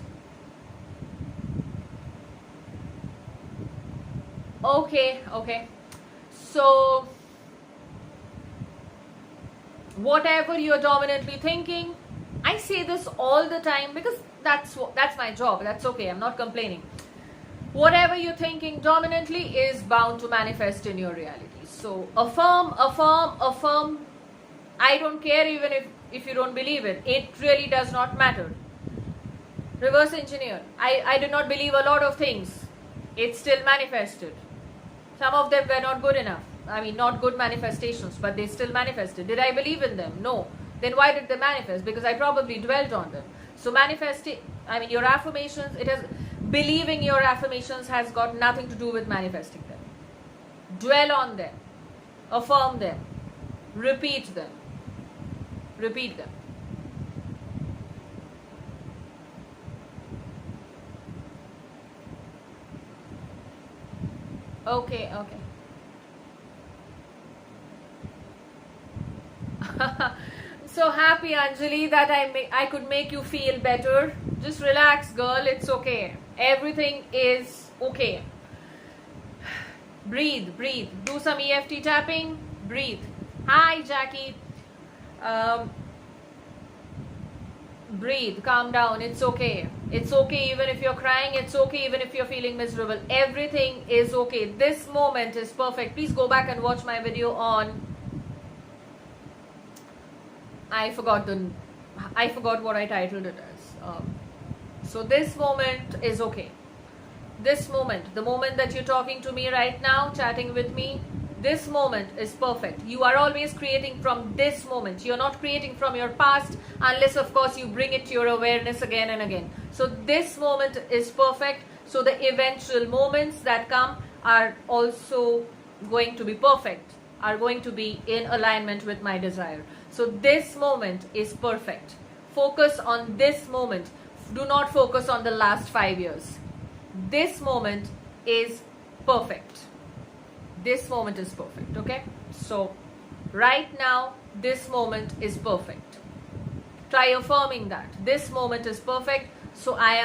Okay. So, whatever you're dominantly thinking, I say this all the time because that's my job. That's okay. I'm not complaining. Whatever you're thinking dominantly is bound to manifest in your reality. So affirm. I don't care even if you don't believe it. It really does not matter. Reverse engineer. I did not believe a lot of things. It still manifested. Some of them were not good enough. Not good manifestations, but they still manifested. Did I believe in them? No. Then why did they manifest? Because I probably dwelt on them. So your affirmations, believing your affirmations has got nothing to do with manifesting them. Dwell on them. Affirm them. Repeat them. Okay. So happy, Anjali, that I could make you feel better. Just relax, girl. It's okay. Everything is okay. Breathe. Do some EFT tapping. Breathe. Hi, Jackie. Breathe. Calm down. It's okay. It's okay even if you're crying. It's okay even if you're feeling miserable. Everything is okay. This moment is perfect. Please go back and watch my video on... I forgot what I titled it as. So this moment is okay. This moment, the moment that you're talking to me right now, chatting with me, this moment is perfect. You are always creating from this moment. You're not creating from your past unless, of course, you bring it to your awareness again and again. So this moment is perfect. So the eventual moments that come are also going to be perfect, are going to be in alignment with my desire. So this moment is perfect. Focus on this moment. Do not focus on the last 5 years. This moment is perfect. This moment is perfect, okay? So right now, this moment is perfect. Try affirming that. This moment is perfect. So I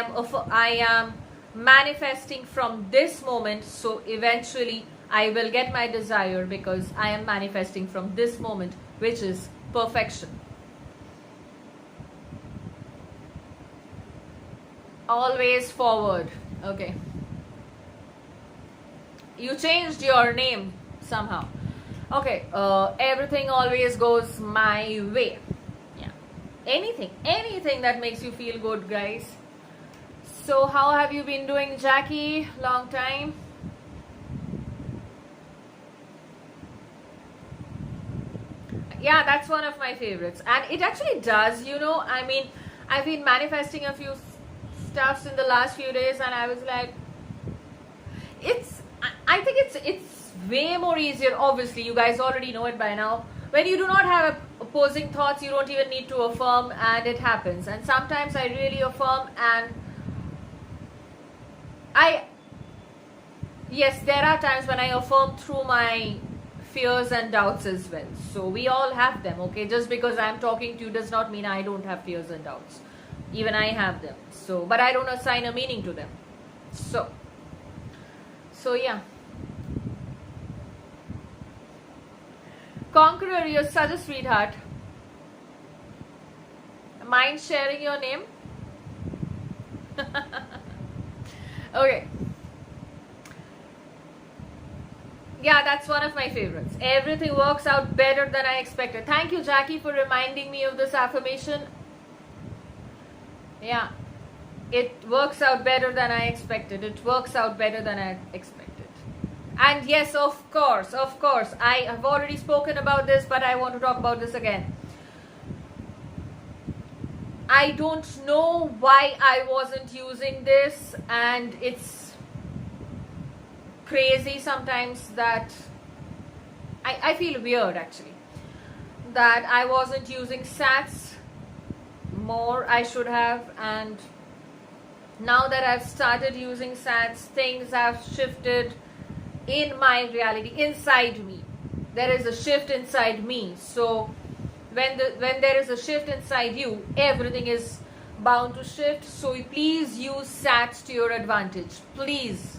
am manifesting from this moment. So eventually I will get my desire because I am manifesting from this moment, which is perfection. Always forward. Okay. You changed your name somehow. Okay. Everything always goes my way. Yeah. Anything that makes you feel good, guys. So how have you been doing, Jackie? Long time. Yeah, that's one of my favorites. And it actually does, I've been manifesting a few stuffs in the last few days and I was like, I think it's way more easier. Obviously, you guys already know it by now. When you do not have opposing thoughts, you don't even need to affirm and it happens. And sometimes I really affirm and yes, there are times when I affirm through my fears and doubts as well. So we all have them, okay? Just because I'm talking to you does not mean I don't have fears and doubts. Even I have them. So, but I don't assign a meaning to them. So yeah. Conqueror, you're such a sweetheart. Mind sharing your name? Okay. Yeah, that's one of my favorites. Everything works out better than I expected. Thank you, Jackie, for reminding me of this affirmation. Yeah. It works out better than I expected. It works out better than I expected. And yes, of course. I have already spoken about this, but I want to talk about this again. I don't know why I wasn't using this, and it's crazy sometimes that I feel weird actually that I wasn't using SATs more. I should have, and Now that I've started using SATs, things have shifted in my reality, inside me. There is a shift inside me. So when there is a shift inside you, everything is bound to shift. So please use SATs to your advantage. Please.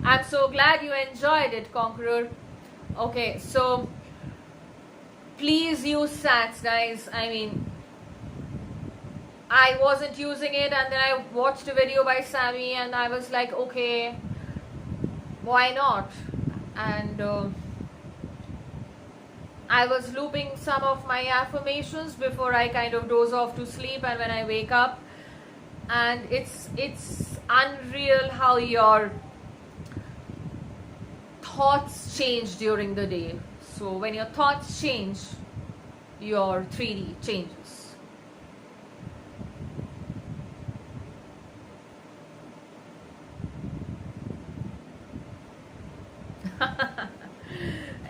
I'm so glad you enjoyed it, Conqueror. Okay, so please use SATs, guys. I mean, I wasn't using it, and then I watched a video by Sammy, and I was like, okay, why not? And I was looping some of my affirmations before I kind of doze off to sleep, and when I wake up, and it's unreal how your thoughts change during the day. So when your thoughts change, your 3D changes.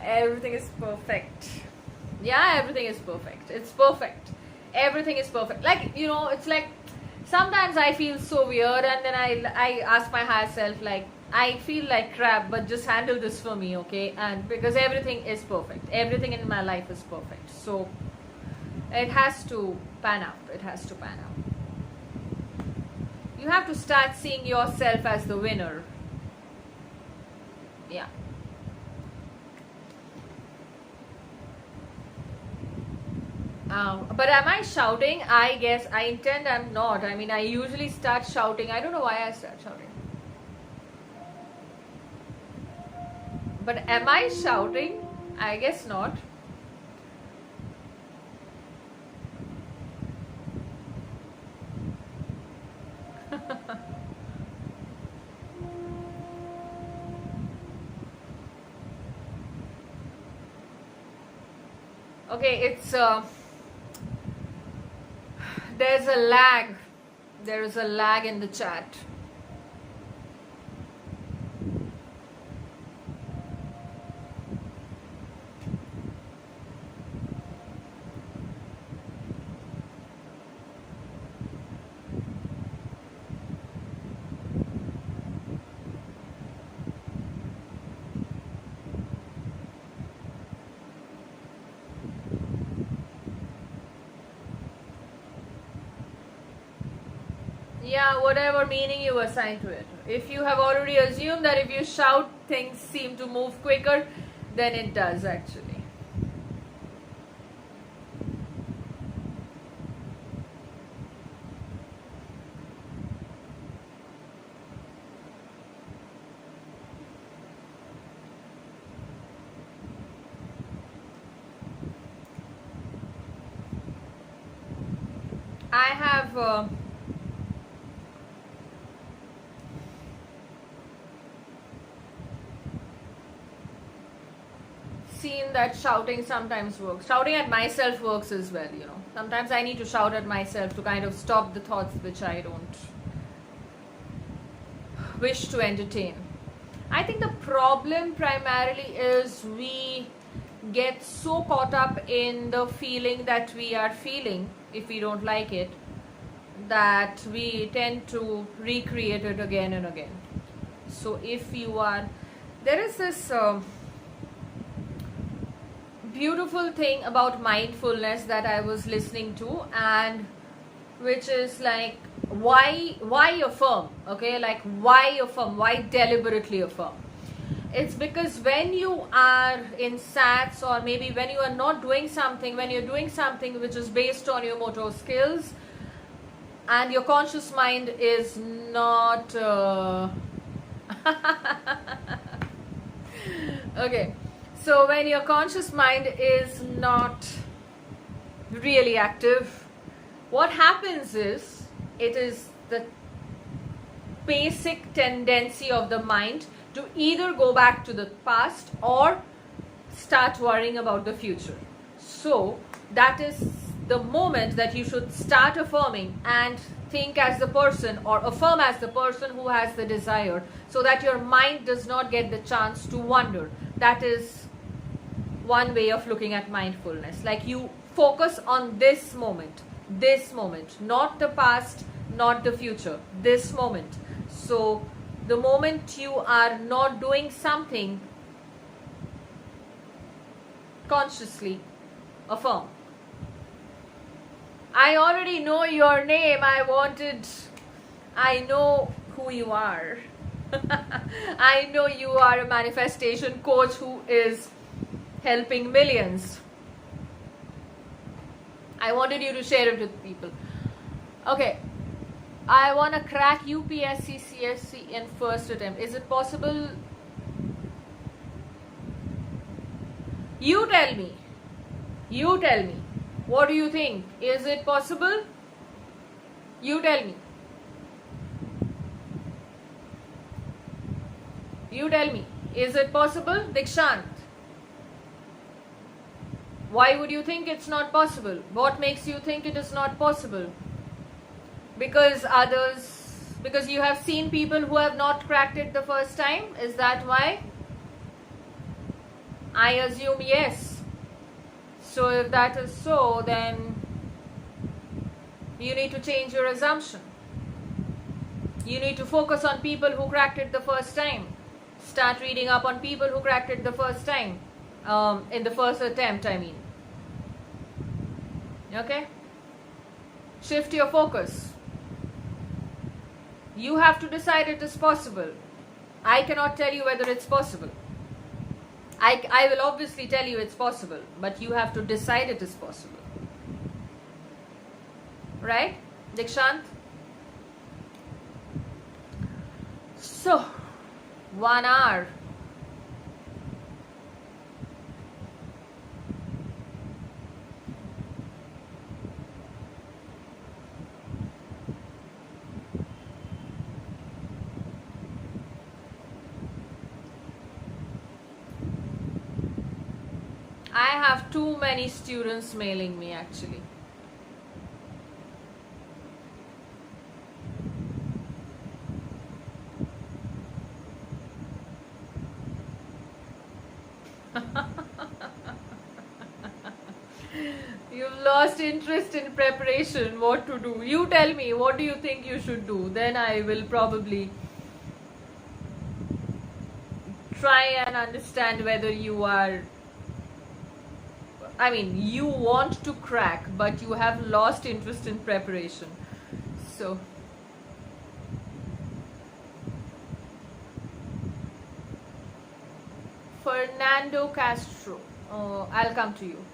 Everything is perfect. Yeah, everything is perfect. It's perfect. Everything is perfect. Like, you know, it's like sometimes I feel so weird, and then I ask my higher self, like, I feel like crap, but just handle this for me, okay? And because everything is perfect. Everything in my life is perfect. So it has to pan out. It has to pan out. You have to start seeing yourself as the winner. Yeah. But am I shouting? I guess I intend I'm not. I mean, I usually start shouting. I don't know why I start shouting. But am I shouting? I guess not. Okay, it's there's a lag. There is a lag in the chat. Yeah, whatever meaning you assign to it. If you have already assumed that if you shout, things seem to move quicker, then it does actually. I have seen that shouting sometimes works. Shouting at myself works as well, you know. Sometimes I need to shout at myself to kind of stop the thoughts which I don't wish to entertain. I think the problem primarily is we get so caught up in the feeling that we are feeling, if we don't like it, that we tend to recreate it again and again. So if you are, there is this beautiful thing about mindfulness that I was listening to, and which is like, why affirm? Okay, like why affirm? Why deliberately affirm? It's because when you are in SATs, or maybe when you are not doing something, when you're doing something which is based on your motor skills, and your conscious mind is not okay, so when your conscious mind is not really active, what happens is, it is the basic tendency of the mind to either go back to the past or start worrying about the future. So that is the moment that you should start affirming and think as the person, or affirm as the person who has the desire, so that your mind does not get the chance to wander. That is one way of looking at mindfulness. Like, you focus on this moment, not the past, not the future, this moment. So the moment you are not doing something, consciously affirm, I already know your name. I know who you are. I know you are a manifestation coach who is helping millions. I wanted you to share it with people. Okay. I want to crack UPSC CSC in first attempt. Is it possible? You tell me. You tell me. What do you think? Is it possible? You tell me. You tell me. Is it possible? Dikshant. Why would you think it's not possible? What makes you think it is not possible? Because you have seen people who have not cracked it the first time? Is that why? I assume yes. So if that is so, then you need to change your assumption. You need to focus on people who cracked it the first time. Start reading up on people who cracked it the first time. In the first attempt, I mean. Okay? Shift your focus. You have to decide it is possible. I cannot tell you whether it's possible. I will obviously tell you it's possible, but you have to decide it is possible. Right, Dikshant? So, 1 hour. I have too many students mailing me actually. You've lost interest in preparation. What to do? You tell me, what do you think you should do? Then I will probably try and understand whether you are, you want to crack, but you have lost interest in preparation. So, Fernando Castro, I'll come to you.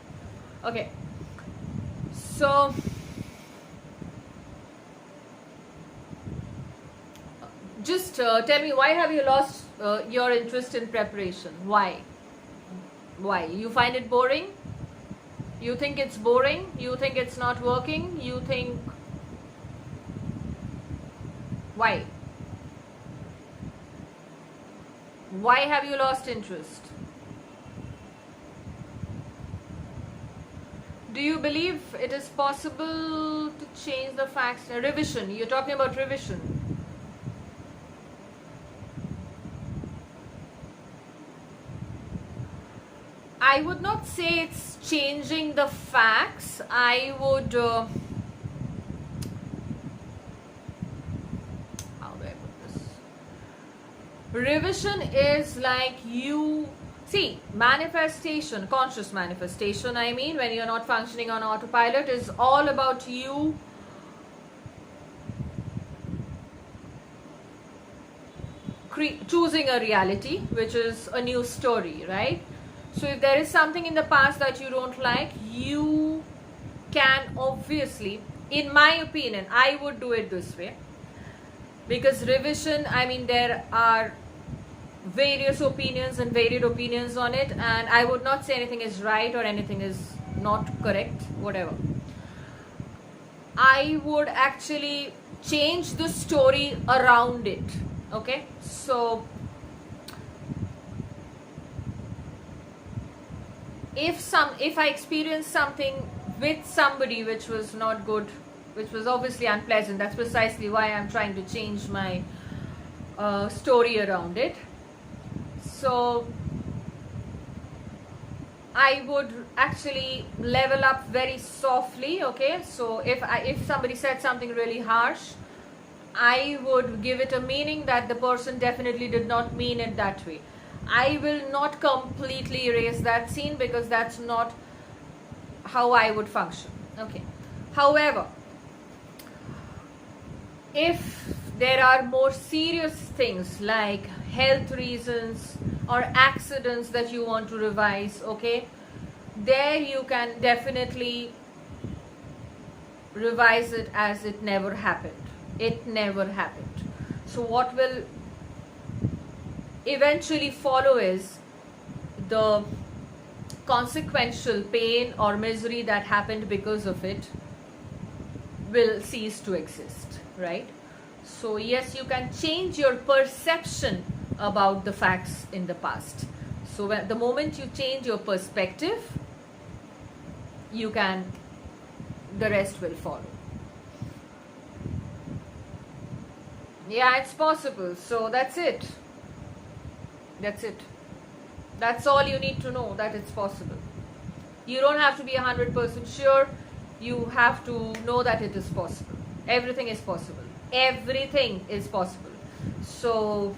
Okay, so just tell me, why have you lost your interest in preparation? Why? You find it boring? You think it's boring? You think it's not working? You think... Why? Why have you lost interest? Do you believe it is possible to change the facts? Revision. You're talking about revision. I would not say it's changing the facts. I would... how do I put this? Revision is like you... See, manifestation, conscious manifestation, when you're not functioning on autopilot, is all about you choosing a reality, which is a new story, right? So if there is something in the past that you don't like, you can obviously, in my opinion, I would do it this way. Because revision, there are various opinions and varied opinions on it, and I would not say anything is right or anything is not correct, whatever. I would actually change the story around it. Okay, so if I experienced something with somebody which was not good, which was obviously unpleasant, that's precisely why I'm trying to change my story around it. So I would actually level up very softly. Okay, so if somebody said something really harsh, I would give it a meaning that the person definitely did not mean it that way. I will not completely erase that scene because that's not how I would function. Okay. However, if there are more serious things like health reasons or accidents that you want to revise, okay, there you can definitely revise it as it never happened. It never happened. So what will eventually follow is the consequential pain or misery that happened because of it will cease to exist, right? So yes, you can change your perception about the facts in the past. So the moment you change your perspective, you can, the rest will follow. Yeah, it's possible. So that's it. That's it. That's all you need to know, that it's possible. You don't have to be 100% sure. You have to know that it is possible. Everything is possible. Everything is possible. So,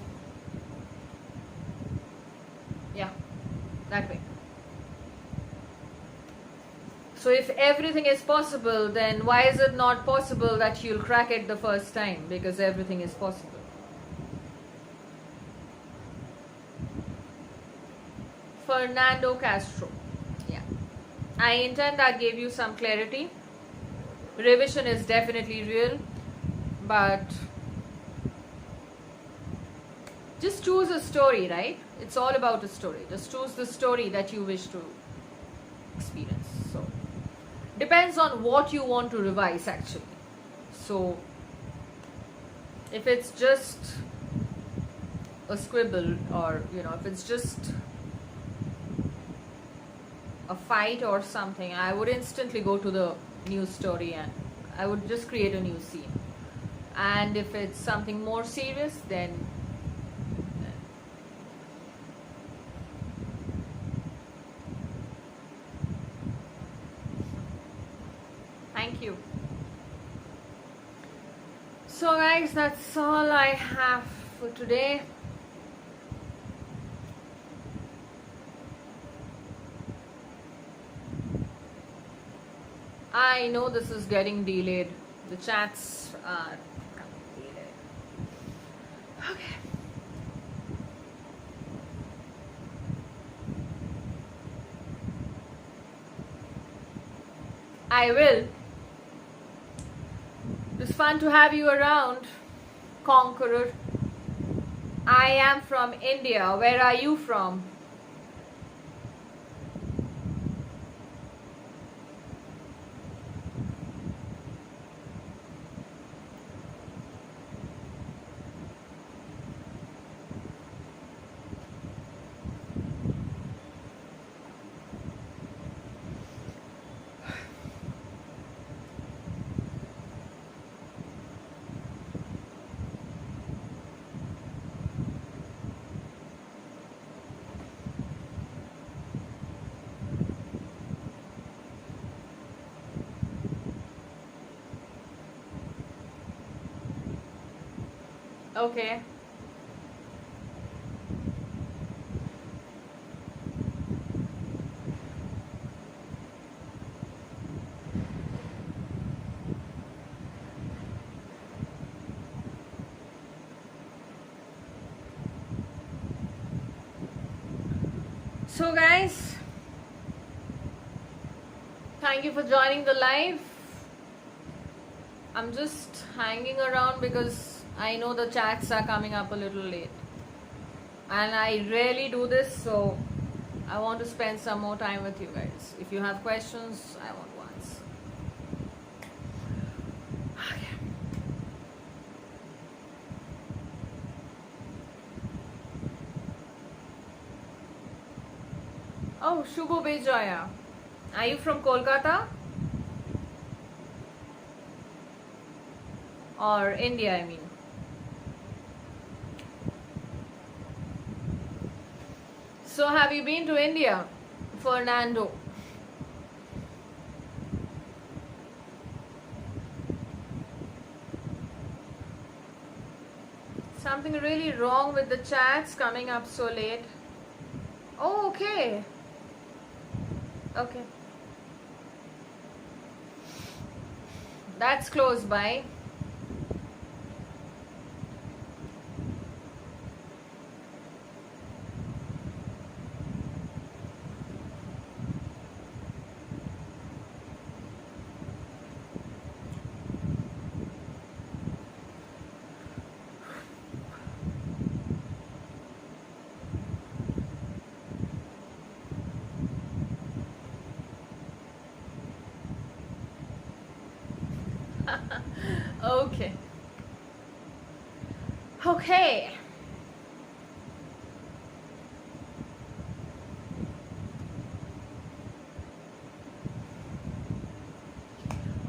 yeah, that way. So if everything is possible, then why is it not possible that you'll crack it the first time? Because everything is possible. Fernando Castro. Yeah. I intend I gave you some clarity. Revision is definitely real, but just choose a story, right? It's all about a story. Just choose the story that you wish to experience. So, depends on what you want to revise actually. So, if it's just a scribble, or if it's just a fight or something, I would instantly go to the new story and I would just create a new scene. And if it's something more serious, then thank you. So guys, that's all I have for today. I know this is getting delayed. The chats are coming delayed. Okay. I will. It's fun to have you around, Conqueror. I am from India. Where are you from? Okay. So guys, thank you for joining the live. I'm just hanging around because I know the chats are coming up a little late. And I rarely do this, so I want to spend some more time with you guys. If you have questions, I want ones. Okay. Oh, Shubho Bejaya. Are you from Kolkata? Or India, I mean. So have you been to India Fernando. Something really wrong with the chats coming up so late. Oh, okay. Okay. That's close by. Okay. Okay.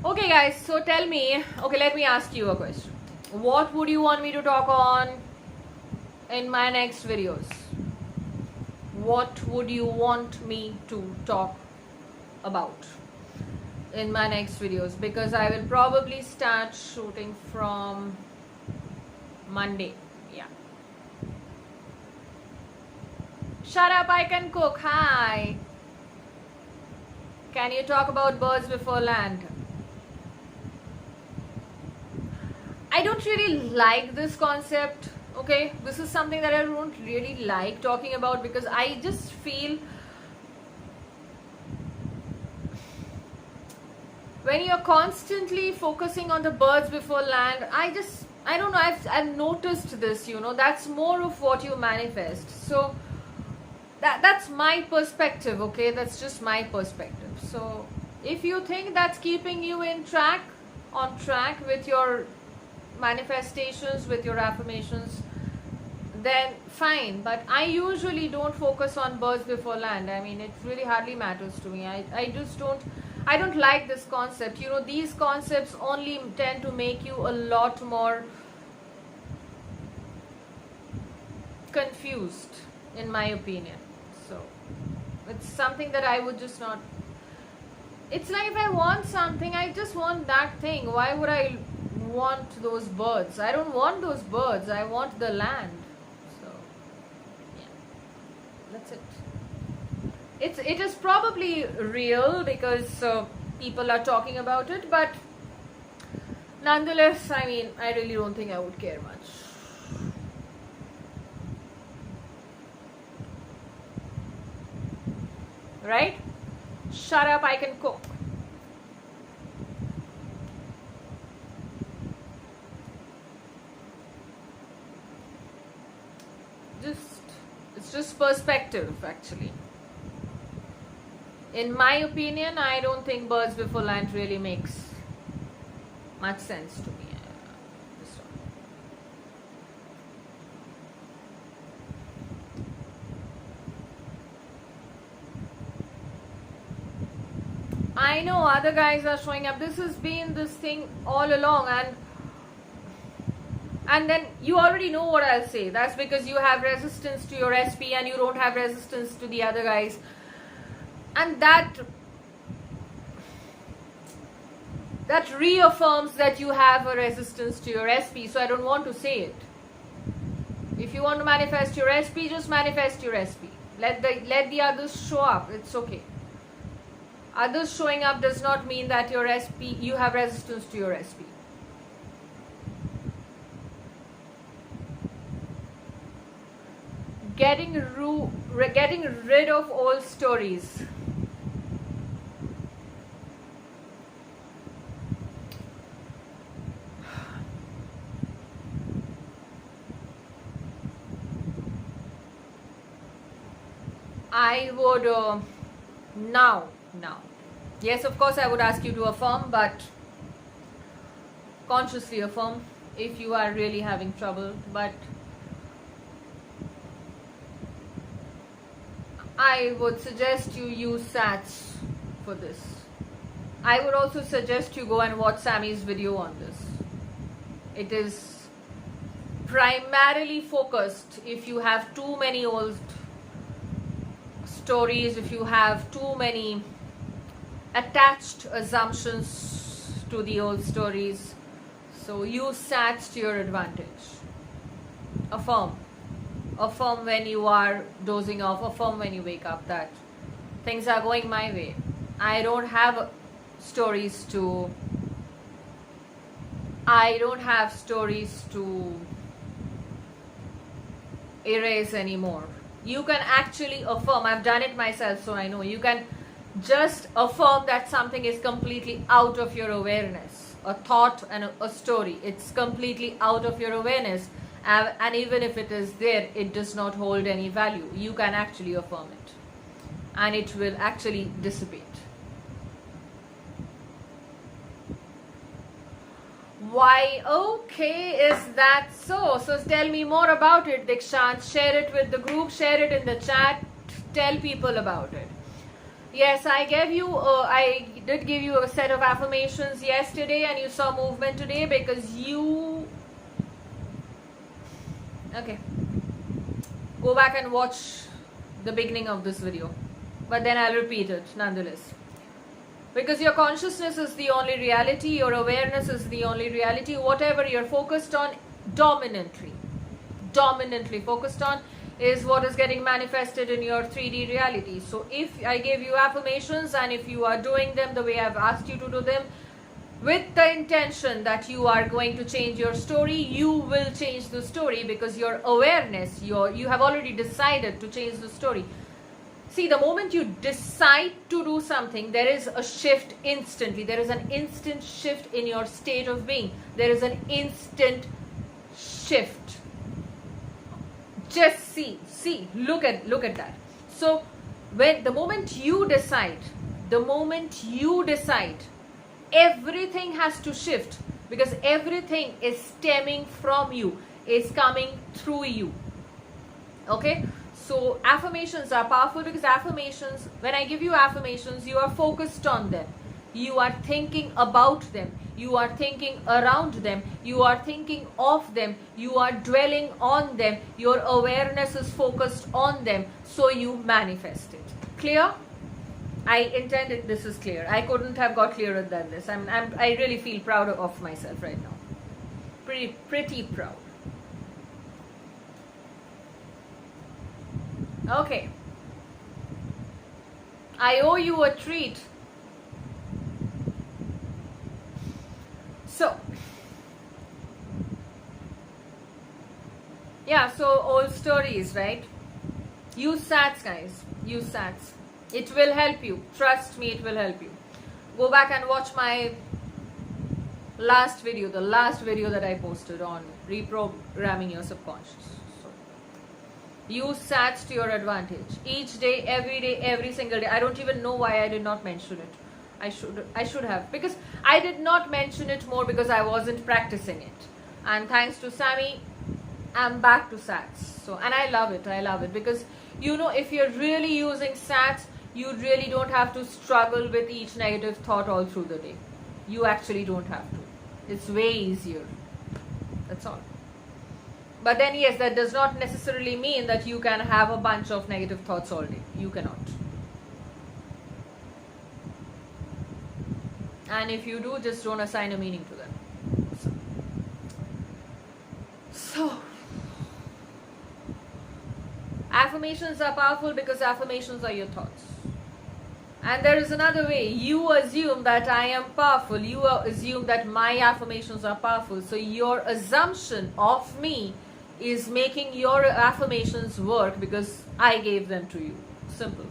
Okay, guys, so tell me, okay, let me ask you a question. What would you want me to talk on in my next videos? What would you want me to talk about in my next videos? Because I will probably start shooting from Monday. Yeah. Shut up, I can cook. Hi. Can you talk about birds before land? I don't really like this concept. Okay, this is something that I don't really like talking about because I just feel when you're constantly focusing on the birds before land, I don't know, I've noticed this, that's more of what you manifest. So that's my perspective, okay? That's just my perspective. So if you think that's keeping you on track with your manifestations, with your affirmations, then fine. But I usually don't focus on birds before land. I mean, it really hardly matters to me. I don't like this concept. These concepts only tend to make you a lot more confused, in my opinion. So it's something that I would just not. It's like if I want something, I just want that thing. Why would I want those birds? I don't want those birds. I want the land. So yeah, that's it. It is probably real because people are talking about it, but nonetheless, I mean, I really don't think I would care much. Right? Shut up, I can cook. It's just perspective, actually. In my opinion, I don't think birds before land really makes much sense to me. I know other guys are showing up. This has been this thing all along, and then you already know what I'll say. That's because you have resistance to your SP and you don't have resistance to the other guys. And that reaffirms that you have a resistance to your SP. So I don't want to say it. If you want to manifest your SP, just manifest your SP. Let the others show up. It's okay. Others showing up does not mean that your SP, you have resistance to your SP. Getting rid of old stories. I would now. Yes, of course, I would ask you to affirm, but consciously affirm if you are really having trouble. But I would suggest you use SATs for this. I would also suggest you go and watch Sammy's video on this. It is primarily focused if you have too many old stories, if you have too many attached assumptions to the old stories, so use SATs to your advantage. Affirm when you are dozing off, affirm when you wake up that things are going my way. I don't have stories to erase anymore. You can actually affirm. I've done it myself, so I know. You can just affirm that something is completely out of your awareness. A thought and a story, it's completely out of your awareness. And even if it is there, it does not hold any value. You can actually affirm it. And it will actually dissipate. Why? Okay, is that so? So tell me more about it, Dikshant. Share it with the group, share it in the chat, tell people about it. Yes, I did give you a set of affirmations yesterday, and you saw movement today because you... Okay. Go back and watch the beginning of this video. But then I'll repeat it nonetheless. Because your consciousness is the only reality, your awareness is the only reality. Whatever you're focused on, dominantly focused on, is what is getting manifested in your 3D reality. So if I gave you affirmations and if you are doing them the way I've asked you to do them, with the intention that you are going to change your story, you will change the story because your awareness, you have already decided to change the story. See, the moment you decide to do something, there is a shift instantly. There is an instant shift in your state of being. There is an instant shift. Just see, look at that. So, the moment you decide, everything has to shift because everything is stemming from you, is coming through you. Okay? So affirmations are powerful because affirmations, when I give you affirmations, you are focused on them. You are thinking about them. You are thinking around them. You are thinking of them. You are dwelling on them. Your awareness is focused on them. So you manifest it. Clear? I intended this is clear. I couldn't have got clearer than this. I really feel proud of myself right now. Pretty proud. Okay. I owe you a treat. So, yeah, so old stories, right? Use SATs, guys. Use SATs. It will help you. Trust me, it will help you. Go back and watch my last video, the last video that I posted on reprogramming your subconscious. Use SATs to your advantage. Each day, every single day. I don't even know why I did not mention it. I should have. Because I did not mention it more because I wasn't practicing it. And thanks to Sammy, I'm back to SATs. So, and I love it. Because, you know, if you're really using SATs, you really don't have to struggle with each negative thought all through the day. You actually don't have to. It's way easier. That's all. But then yes, that does not necessarily mean that you can have a bunch of negative thoughts all day. You cannot. And if you do, just don't assign a meaning to them. So affirmations are powerful because affirmations are your thoughts. And there is another way. You assume that I am powerful. You assume that my affirmations are powerful. So your assumption of me is making your affirmations work because I gave them to you. Simple.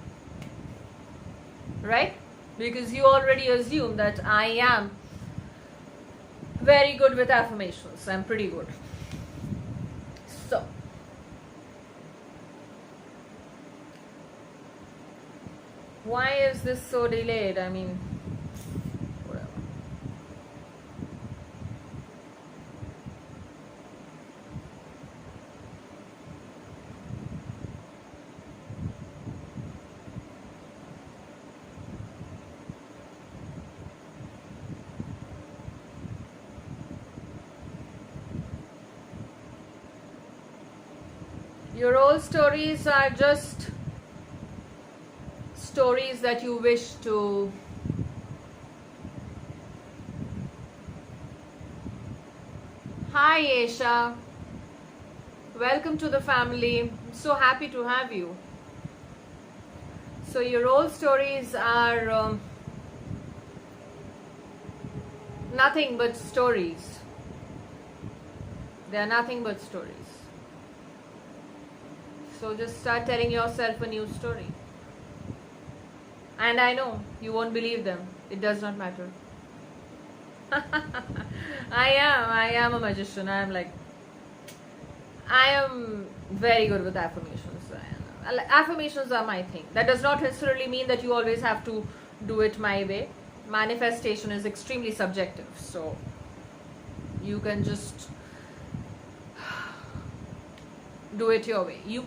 Right? Because you already assume that I am very good with affirmations. I'm pretty good. So, why is this so delayed? I mean, whatever. Your old stories are just stories that you wish to Hi Aisha, welcome to the family. So happy to have you. So your old stories are nothing but stories. They are nothing but stories. So just start telling yourself a new story. And I know you won't believe them. It does not matter. I am a magician. I am very good with affirmations. Affirmations are my thing. That does not necessarily mean that you always have to do it my way. Manifestation is extremely subjective. So you can just do it your way. You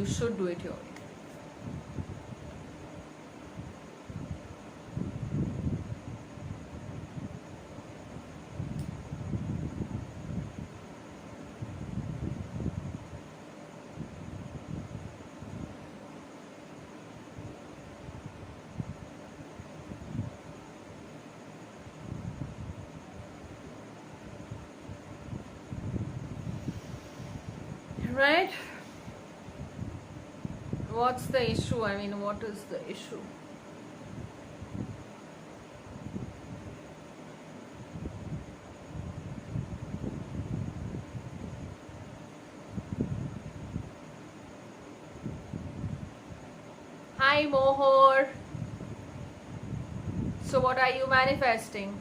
should do it your way. Right? What's the issue? I mean, what is the issue? Hi Mohor. So what are you manifesting?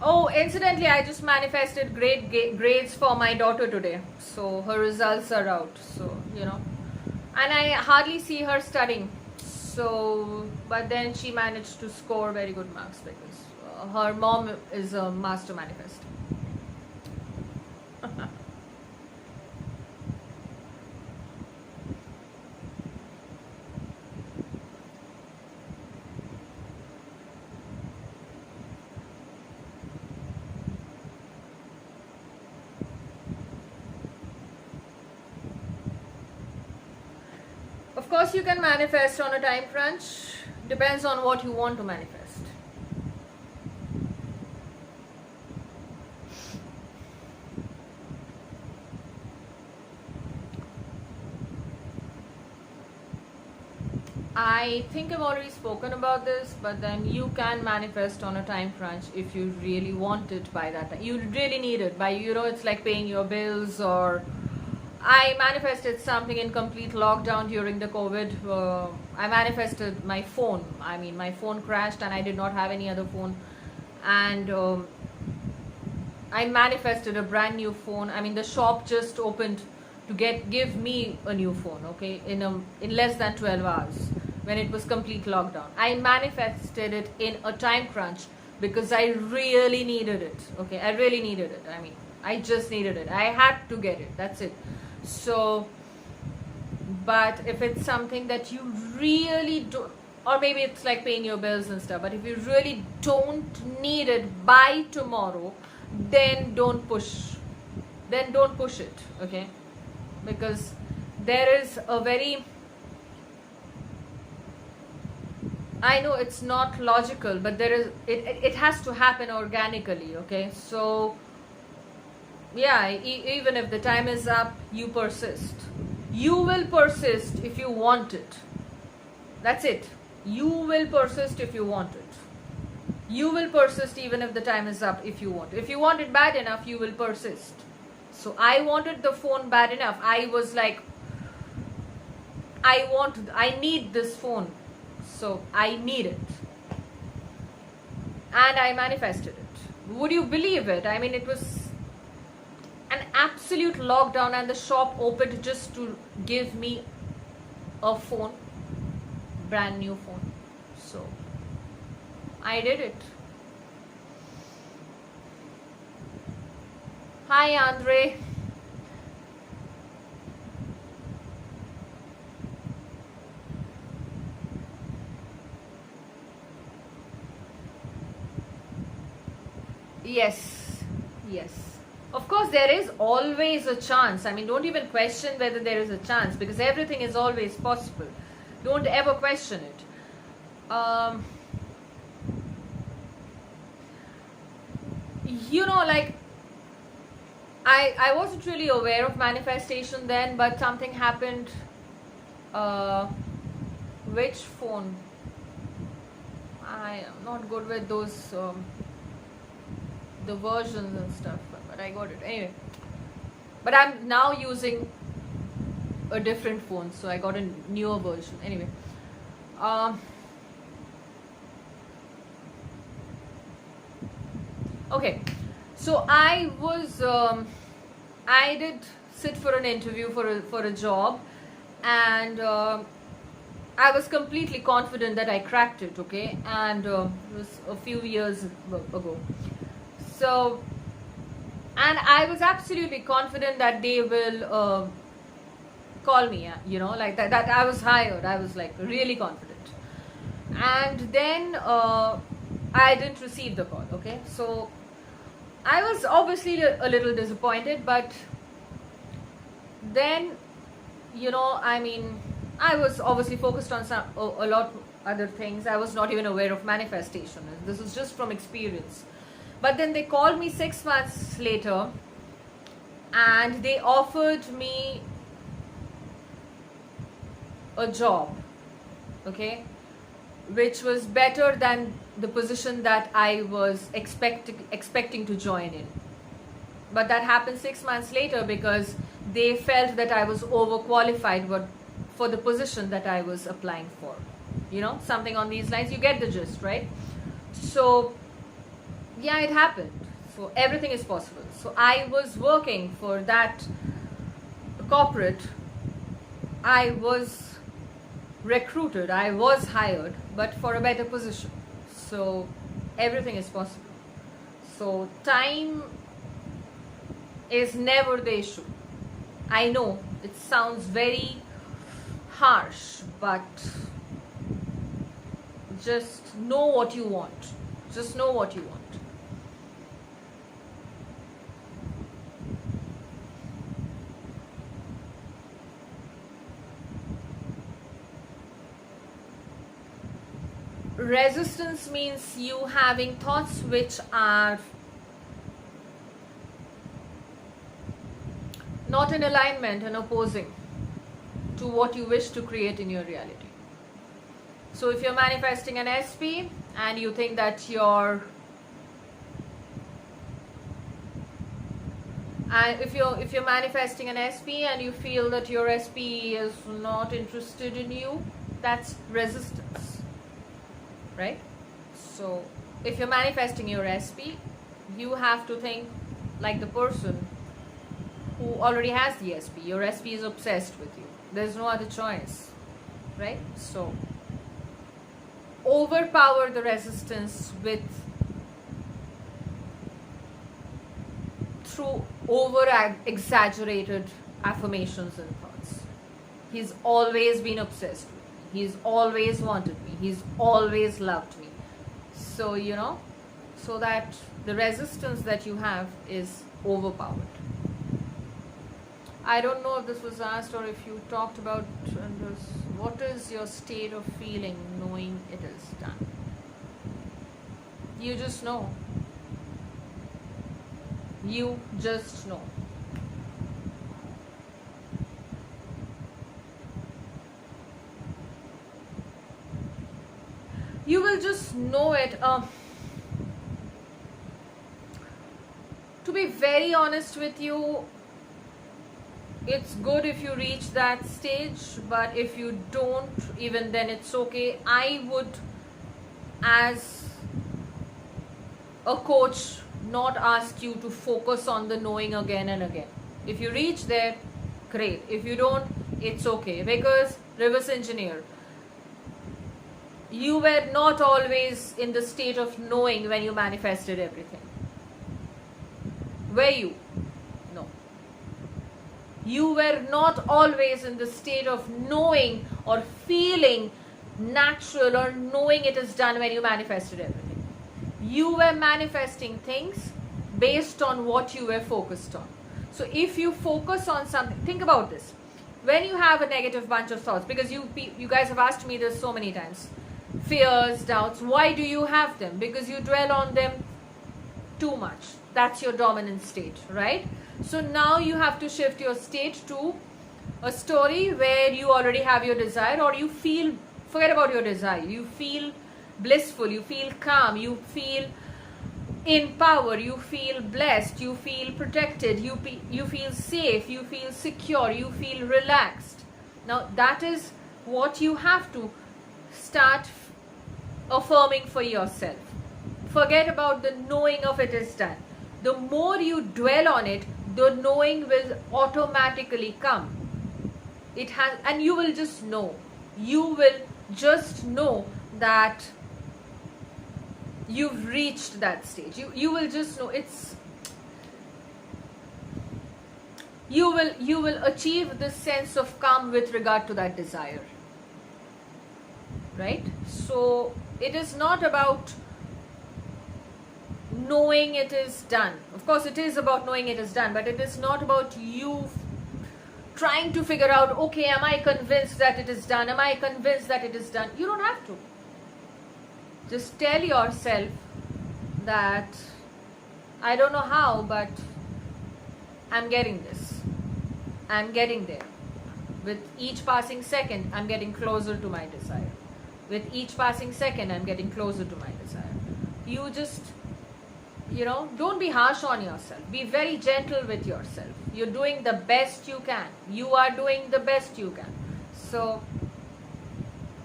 Oh, incidentally, I just manifested great grades for my daughter today. So her results are out. So, and I hardly see her studying. So, but then she managed to score very good marks because her mom is a master manifestor. Of course, you can manifest on a time crunch. Depends on what you want to manifest. I think I've already spoken about this, but then you can manifest on a time crunch if you really want it by that time. You really need it by, it's like paying your bills. Or I manifested something in complete lockdown during the COVID. I manifested my phone. I mean, my phone crashed and I did not have any other phone. And I manifested a brand new phone. I mean, the shop just opened to give me a new phone, okay, in less than 12 hours when it was complete lockdown. I manifested it in a time crunch because I really needed it, okay. I really needed it. I mean, I just needed it. I had to get it. That's it. So, but if it's something that you really don't, or maybe it's like paying your bills and stuff, but if you really don't need it by tomorrow, then don't push it, okay. Because there is a very, I know it's not logical, but there is, it has to happen organically, okay. So yeah, even if the time is up, you persist. You will persist if you want it. That's it. You will persist if you want it. You will persist even if the time is up if you want it. If you want it bad enough, you will persist. So I wanted the phone bad enough. I was like, I need this phone. So I need it. And I manifested it. Would you believe it? I mean, it was an absolute lockdown and the shop opened just to give me a phone, brand new phone. So I did it. Hi Andre. Yes, yes. Of course, there is always a chance. I mean, don't even question whether there is a chance, because everything is always possible. Don't ever question it. Like, I wasn't really aware of manifestation then, but something happened. Which phone? I am not good with those the versions and stuff, but I got it anyway. But I'm now using a different phone, so I got a newer version anyway. Okay, so I did sit for an interview for a job, and I was completely confident that I cracked it. Okay, and it was a few years ago. So, and I was absolutely confident that they will call me. Like that I was hired. I was like really confident, and then I didn't receive the call. Okay, so I was obviously a little disappointed, but then, I mean, I was obviously focused on a lot other things. I was not even aware of manifestation. This is just from experience. But then they called me 6 months later, and they offered me a job, okay, which was better than the position that I was expecting to join in. But that happened 6 months later because they felt that I was overqualified for the position that I was applying for. Something on these lines. You get the gist, right? So, yeah, it happened. So everything is possible. So I was working for that corporate. I was recruited. I was hired, but for a better position. So everything is possible. So time is never the issue. I know it sounds very harsh, but just know what you want. Just know what you want. Resistance means you having thoughts which are not in alignment and opposing to what you wish to create in your reality. So if you're manifesting an SP and you think that if you're manifesting an SP and you feel that your SP is not interested in you, that's resistance, right? So if you're manifesting your SP, you have to think like the person who already has the SP. Your SP is obsessed with you. There's no other choice, right? So overpower the resistance through over exaggerated affirmations and thoughts. He's always been obsessed with me. He's always wanted me. He's always loved me. So so that the resistance that you have is overpowered. I don't know if this was asked or if you talked about what is your state of feeling knowing it is done. You just know. You just know. You will just know it. To be very honest with you, it's good if you reach that stage, but if you don't, even then it's okay. I would, as a coach, not ask you to focus on the knowing again and again. If you reach there, great. If you don't, it's okay. Because reverse engineer, you were not always in the state of knowing when you manifested everything. Were you? No. You were not always in the state of knowing or feeling natural or knowing it is done when you manifested everything. You were manifesting things based on what you were focused on. So if you focus on something, think about this. When you have a negative bunch of thoughts, because you guys have asked me this so many times, fears, doubts, why do you have them? Because you dwell on them too much. That's your dominant state, right? So now you have to shift your state to a story where you already have your desire, or you feel, forget about your desire, you feel blissful, you feel calm, you feel in power, you feel blessed, you feel protected, you feel safe, you feel secure, you feel relaxed. Now that is what you have to start affirming for yourself. Forget about the knowing of it is done. The more you dwell on it, the knowing will automatically come. It has, and you will just know. You will just know that you've reached that stage. You will just know it's. You will achieve this sense of calm with regard to that desire. Right? So it is not about knowing it is done. Of course, it is about knowing it is done, but it is not about you trying to figure out, okay, am I convinced that it is done? Am I convinced that it is done? You don't have to. Just tell yourself that I don't know how, but I'm getting this. I'm getting there. With each passing second, I'm getting closer to my desire. With each passing second, I'm getting closer to my desire. You just, don't be harsh on yourself. Be very gentle with yourself. You're doing the best you can. You are doing the best you can. So,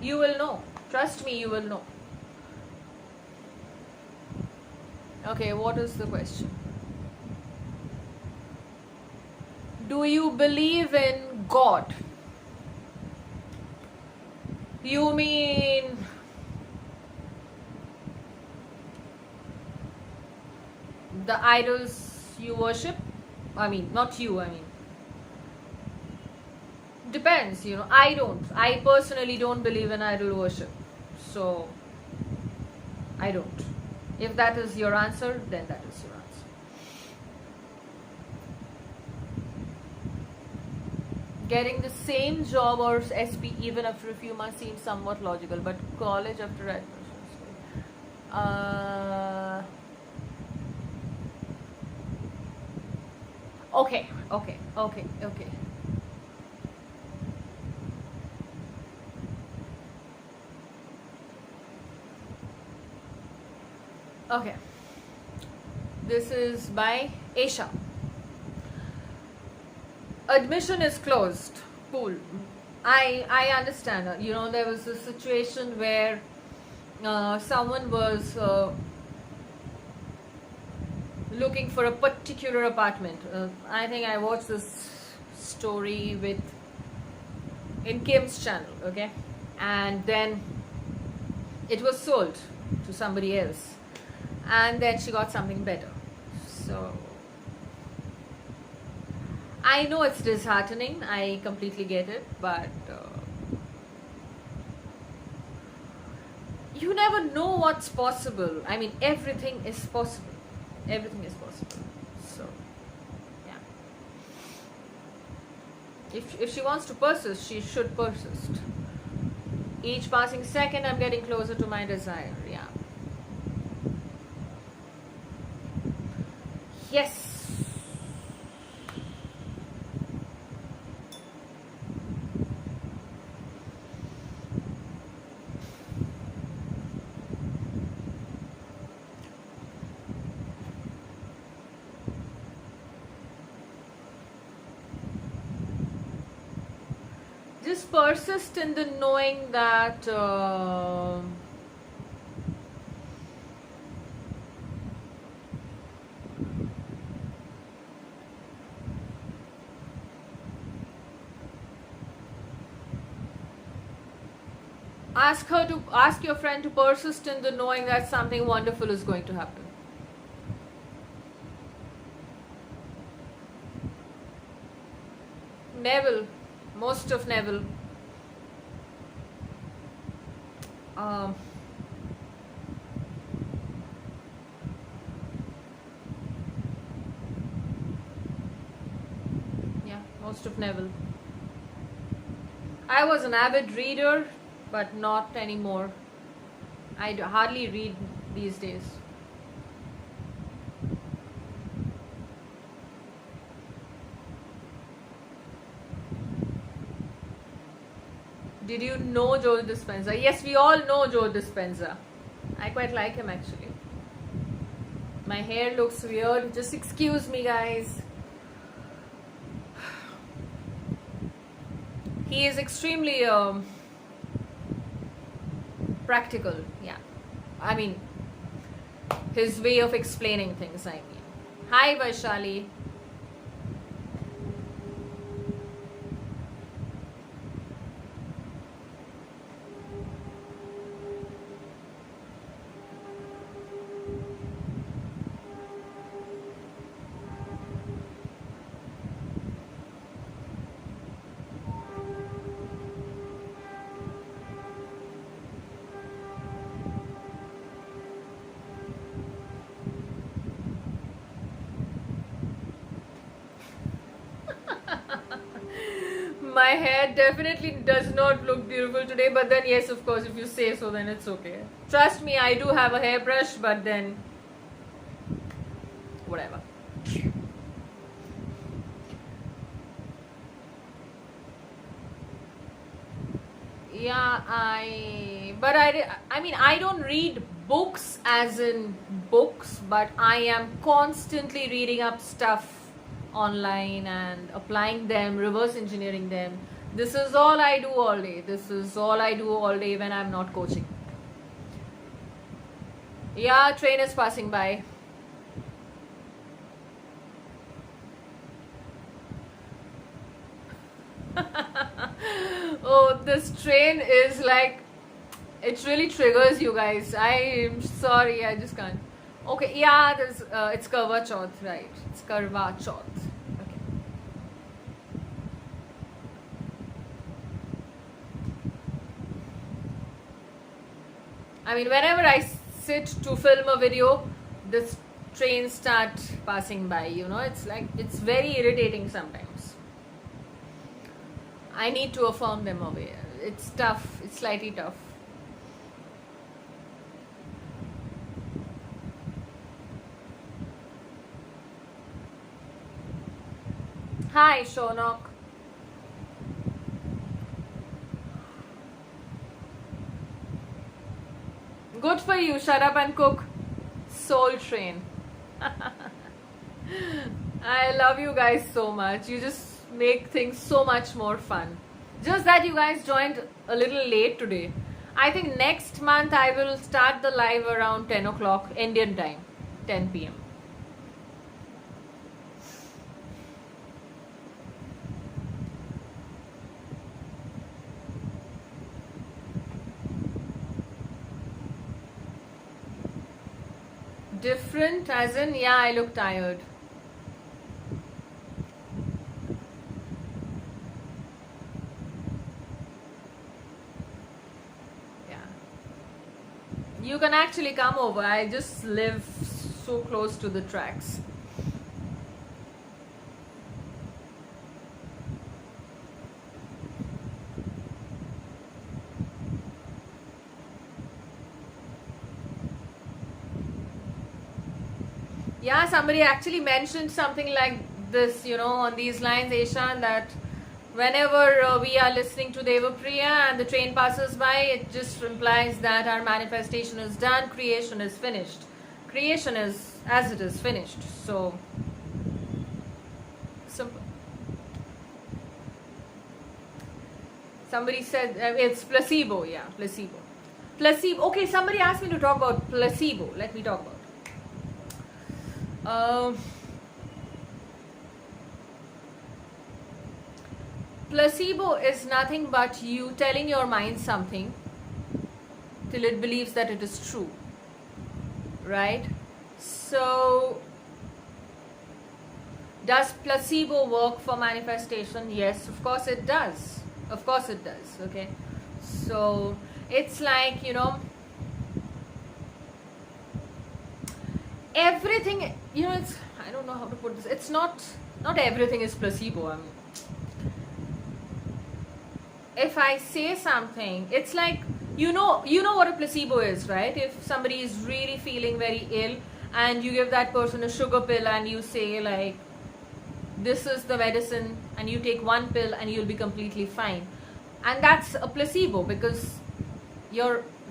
you will know. Trust me, you will know. Okay, what is the question? Do you believe in God? You mean the idols you worship? I mean, not you, depends, I personally don't believe in idol worship. So, I don't. If that is your answer, then that is your answer. Getting the same job or SP even after a few months seems somewhat logical, but college after admission. Okay. Okay. This is by Aisha. Admission is closed. Cool. I understand. There was a situation where someone was looking for a particular apartment. I think I watched this story in Kim's channel, okay? And then it was sold to somebody else. And then she got something better. So I know it's disheartening. I completely get it. But you never know what's possible. I mean, everything is possible. Everything is possible. So, yeah. If she wants to persist, she should persist. Each passing second, I'm getting closer to my desire. Yeah. Yes. Just persist in the knowing that ask your friend to persist in the knowing that something wonderful is going to happen. Neville, most of Neville. Ghost of Neville. I was an avid reader, but not anymore. I hardly read these days. Did you know Joe Dispenza? Yes, we all know Joe Dispenza. I quite like him actually. My hair looks weird. Just excuse me, guys. He is extremely practical. Yeah. I mean, his way of explaining things, I mean. Hi, Vaishali. My hair definitely does not look beautiful today, but then yes, of course, if you say so, then it's okay. Trust me, I do have a hairbrush, but then whatever. Yeah, I mean, I don't read books as in books, but I am constantly reading up stuff online and applying them, reverse engineering them. This is all I do all day. This is all I do all day when I'm not coaching. Yeah, train is passing by. Oh, this train is like, it really triggers you guys. I'm sorry, I just can't. Okay, yeah, there's it's Karwa Chauth, right? It's Karwa Chauth. Okay. I mean, whenever I sit to film a video, this train start passing by. You know, it's like, it's very irritating sometimes. I need to affirm them away. It's tough. It's slightly tough. Hi, Shonok. Good for you. Shut up and cook. Soul Train. I love you guys so much. You just make things so much more fun. Just that you guys joined a little late today. I think next month I will start the live around 10 o'clock Indian time, 10 p.m. Different as in, yeah, I look tired. You can actually come over. I just live so close to the tracks. Yeah, somebody actually mentioned something like this, you know, on these lines, Eshan, that whenever we are listening to Devapriya and the train passes by, it just implies that our manifestation is done, creation is finished. Creation is as it is finished. So, simple. Somebody said it's placebo. Yeah, placebo. Placebo. Okay, somebody asked me to talk about placebo. Let me talk about it. Placebo is nothing but you telling your mind something till it believes that it is true, right? So, does placebo work for manifestation? Yes, of course it does. Of course it does, okay? So, it's like, you know, everything, you know, it's, I don't know how to put this, it's not everything is placebo. I mean, if I say something, it's like, you know what a placebo is, right? If somebody is really feeling very ill and you give that person a sugar pill and you say like, this is the medicine, and you take one pill and you'll be completely fine, and that's a placebo, because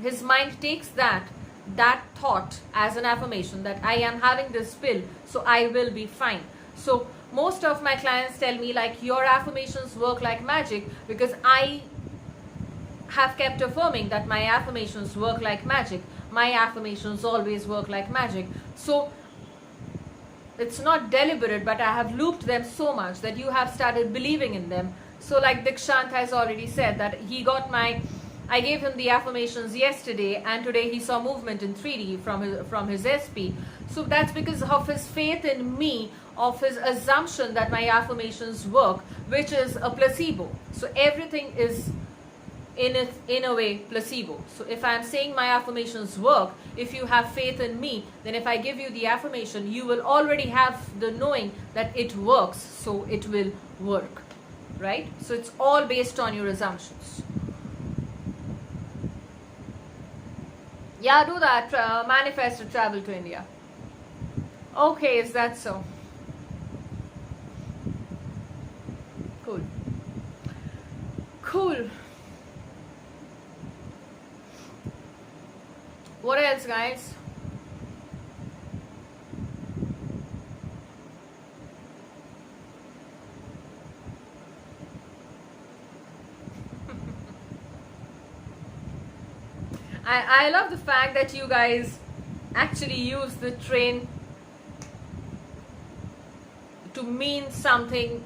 his mind takes that thought as an affirmation that I am having this pill, so I will be fine. So most of my clients tell me like, your affirmations work like magic, because I have kept affirming that my affirmations work like magic. My affirmations always work like magic. So it's not deliberate, but I have looped them so much that you have started believing in them. So like Dikshant has already said that I gave him the affirmations yesterday, and today he saw movement in 3D from his SP. So that's because of his faith in me, of his assumption that my affirmations work, which is a placebo. So everything is in a way placebo. So if I'm saying my affirmations work, if you have faith in me, then if I give you the affirmation, you will already have the knowing that it works, so it will work, right? So it's all based on your assumptions. Yeah, do that. Manifest to travel to India. Okay, is that so? Cool. Cool. What else, guys? I love the fact that you guys actually use the train to mean something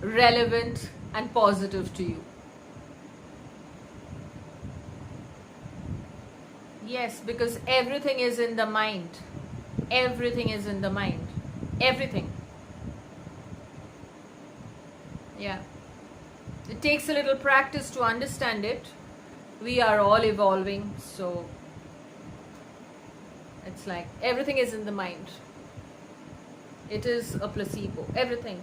relevant and positive to you. Yes, because everything is in the mind. Everything is in the mind. Everything. Yeah. It takes a little practice to understand it. We are all evolving, so it's like everything is in the mind. It is a placebo. Everything.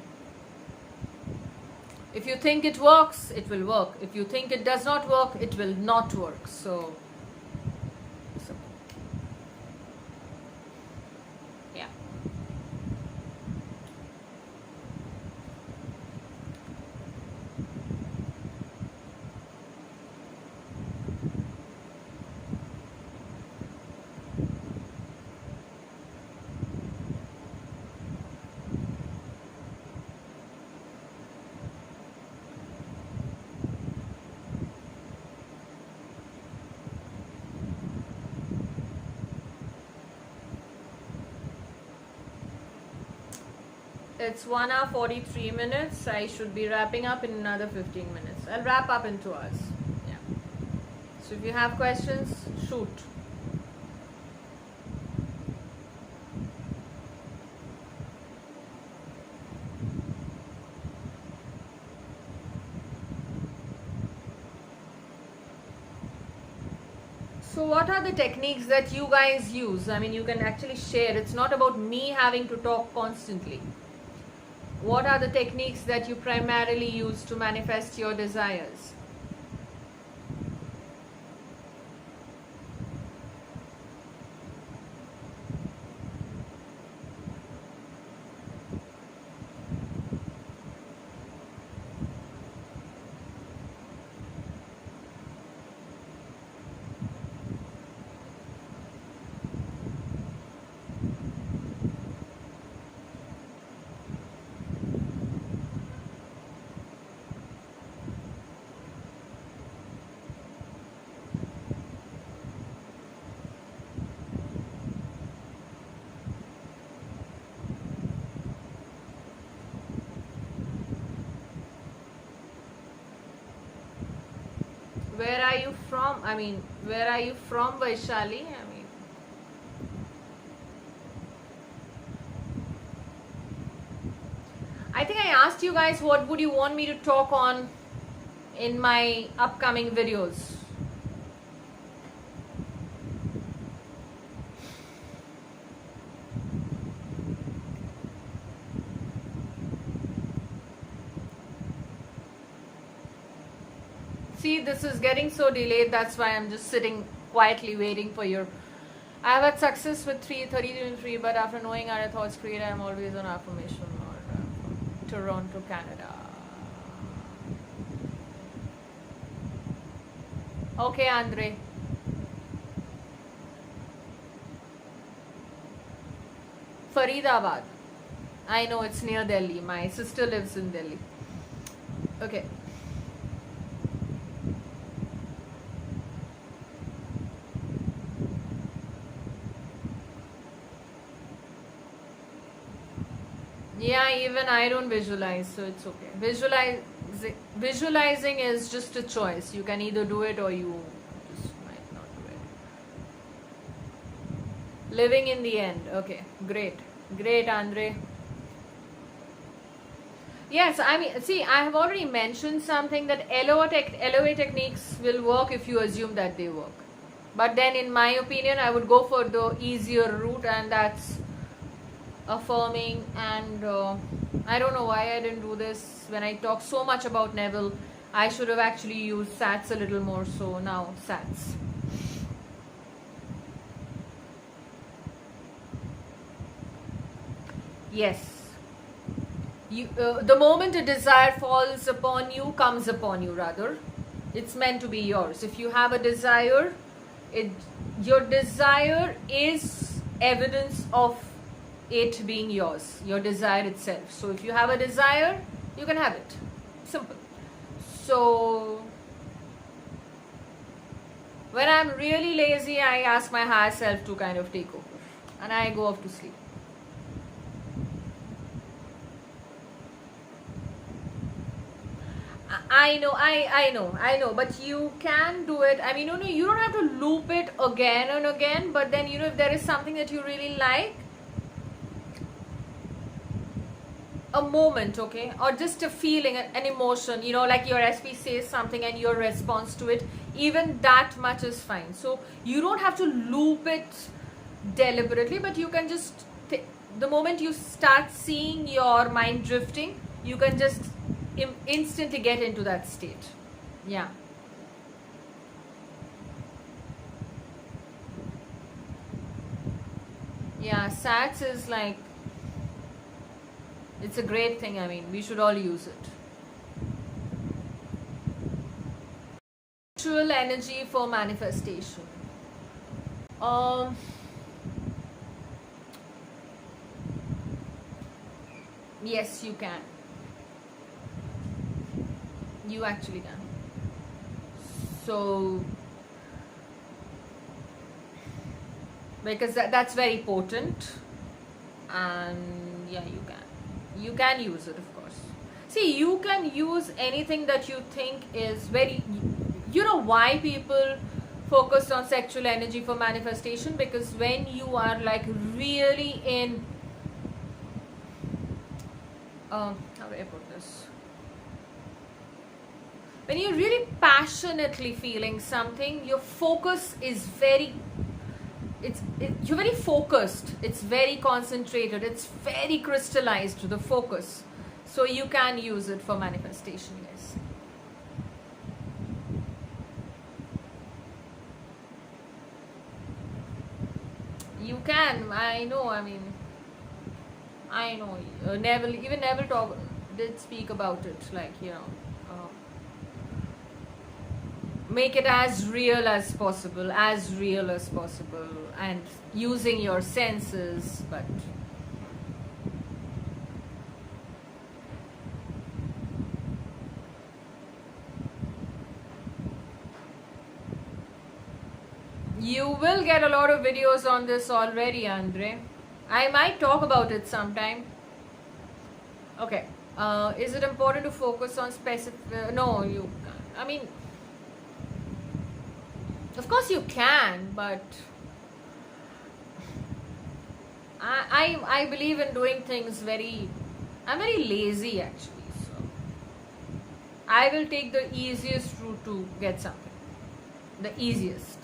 If you think it works, it will work. If you think it does not work, it will not work. So yeah. It's 1 hour 43 minutes. I should be wrapping up in another 15 minutes. I'll wrap up in 2 hours. Yeah. So if you have questions, shoot. So what are the techniques that you guys use? I mean, you can actually share. It's not about me having to talk constantly. What are the techniques that you primarily use to manifest your desires? Where are you from? I mean, where are you from, Vaishali? I mean, I think I asked you guys what would you want me to talk on in my upcoming videos. See, this is getting so delayed. That's why I'm just sitting quietly waiting for your. I've had success with 33, but after knowing our thoughts create, I'm always on affirmation or Toronto, Canada. Okay, Andre. Faridabad. I know it's near Delhi. My sister lives in Delhi. Okay. Yeah, even I don't visualize, so it's okay. Visualizing is just a choice. You can either do it or you just might not do it. Living in the end. Okay, great. Great, Andre. Yes, I mean, see, I have already mentioned something that LOA techniques will work if you assume that they work. But then, in my opinion, I would go for the easier route, and that's affirming. And I don't know why I didn't do this when I talk so much about Neville. I should have actually used SATs a little more, so now SATs. Yes. The moment a desire falls upon you, comes upon you rather, it's meant to be yours. If you have a desire, your desire is evidence of it being yours, your desire itself. So if you have a desire, you can have it. Simple. So when I'm really lazy, I ask my higher self to kind of take over, and I go off to sleep. I know, but you can do it. I mean, you don't have to loop it again and again, but then, if there is something that you really like, a moment, okay, or just a feeling, an emotion, like your SP says something and your response to it, even that much is fine. So you don't have to loop it deliberately, but you can just, the moment you start seeing your mind drifting, you can just instantly get into that state. Yeah. Yeah, SATs is like, it's a great thing. I mean, we should all use it. Spiritual energy for manifestation. Yes, you can. You actually can. So, because that's very potent, and yeah, you can use it, of course. See, you can use anything that you think is very, why people focus on sexual energy for manifestation? Because when you are like really in, how do I put this? When you're really passionately feeling something, your focus is you're very focused, it's very concentrated, it's very crystallized, the focus. So you can use it for manifestation, yes. You can, I know, Neville did speak about it, like, make it as real as possible, and using your senses, but you will get a lot of videos on this already, Andre. I might talk about it sometime. Okay. Is it important to focus on specific? No, of course you can, but I believe in doing things I'm very lazy actually, so I will take the easiest route to get something. The easiest.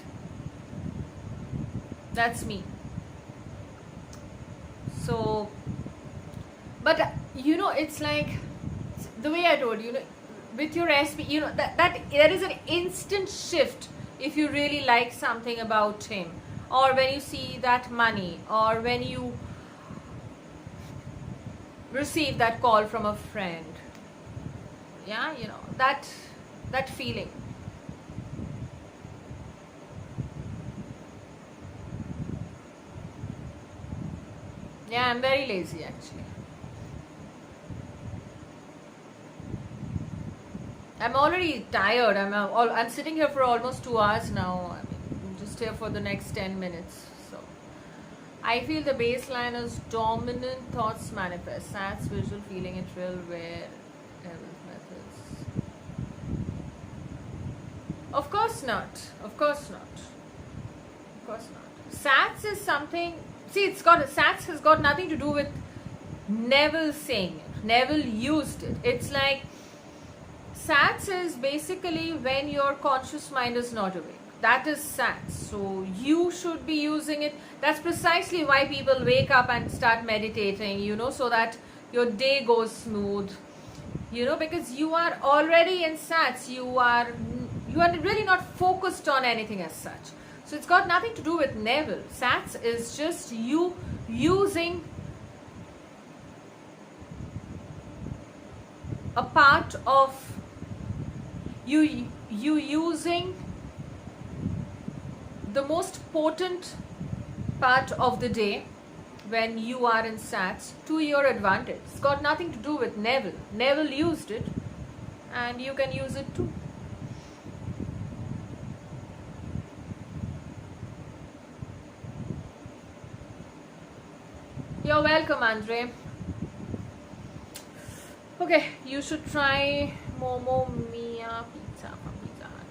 That's me. So, but it's like the way I told you, with your SP, you know, that there is an instant shift if you really like something about him, or when you see that money, or when you receive that call from a friend. Yeah, you know, that feeling. Yeah, I'm very lazy actually. I'm already tired. I'm sitting here for almost 2 hours now. I'm just here for the next 10 minutes. So I feel the baseline is dominant thoughts manifest. That's visual feeling it will where methods. Of course not. Of course not. Of course not. SATS is something. See, SATS has got nothing to do with Neville saying it. Neville used it. It's like SATS is basically when your conscious mind is not awake. That is SATS. So you should be using it. That's precisely why people wake up and start meditating, you know, so that your day goes smooth, you know, because you are already in SATS. You are really not focused on anything as such. So it's got nothing to do with Neville. SATS is just you using a part of you using the most potent part of the day when you are in SATS to your advantage. It's got nothing to do with Neville. Neville used it and you can use it too. You're welcome, Andre. Okay, you should try Momo Mia pizza from Pizza Hut.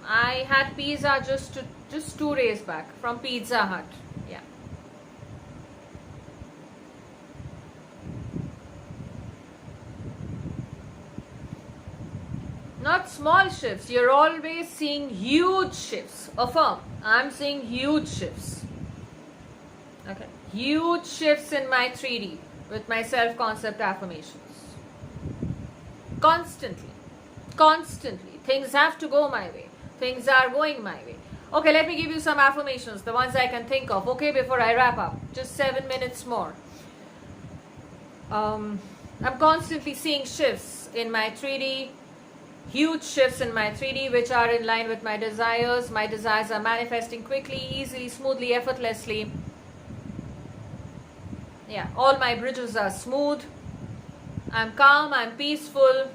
I had pizza just 2 days back from Pizza Hut. Yeah. Not small shifts. You're always seeing huge shifts. Affirm. I'm seeing huge shifts. Okay. Huge shifts in my 3D with my self-concept affirmations. Constantly. Things have to go my way. Things are going my way. Okay, let me give you some affirmations, the ones I can think of, okay, before I wrap up. Just 7 minutes more. I'm constantly seeing shifts in my 3D, huge shifts in my 3D, which are in line with my desires. My desires are manifesting quickly, easily, smoothly, effortlessly. Yeah, all my bridges are smooth. I'm calm, I'm peaceful.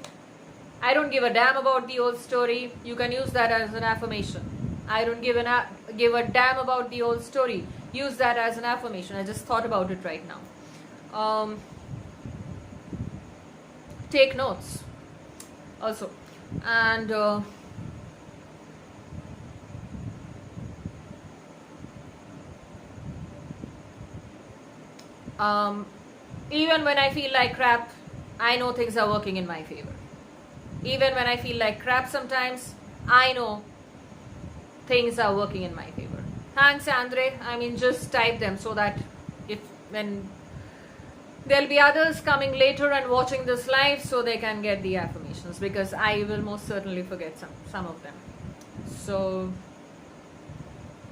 I don't give a damn about the old story. You can use that as an affirmation. I don't give a damn about the old story. Use that as an affirmation. I just thought about it right now. Take notes also. And even when I feel like crap, I know things are working in my favor. Even when I feel like crap sometimes, I know things are working in my favor. Thanks, Andre. I mean, just type them so that when there'll be others coming later and watching this live, so they can get the affirmations, because I will most certainly forget some of them. So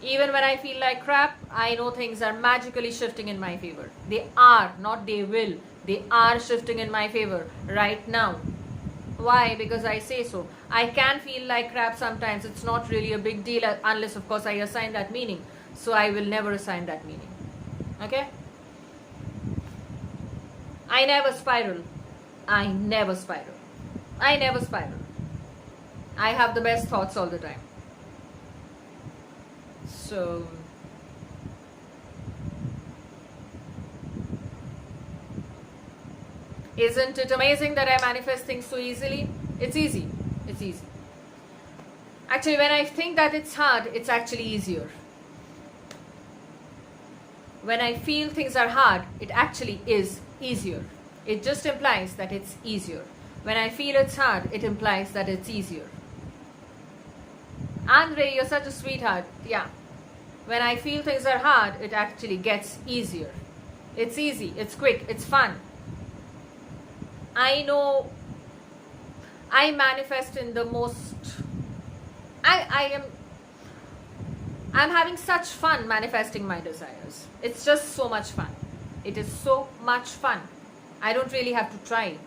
even when I feel like crap, I know things are magically shifting in my favor. They are, not they will. They are shifting in my favor right now. Why? Because I say so. I can feel like crap sometimes. It's not really a big deal unless, of course, I assign that meaning. So I will never assign that meaning. Okay? I never spiral. I never spiral. I never spiral. I have the best thoughts all the time. So isn't it amazing that I manifest things so easily? It's easy. It's easy. Actually, when I think that it's hard, it's actually easier. When I feel things are hard, it actually is easier. It just implies that it's easier. When I feel it's hard, it implies that it's easier. Andre, you're such a sweetheart. Yeah. When I feel things are hard, it actually gets easier. It's easy, it's quick, it's fun. I know I manifest in the most, I'm having such fun manifesting my desires. It's just so much fun. It is so much fun. I don't really have to try,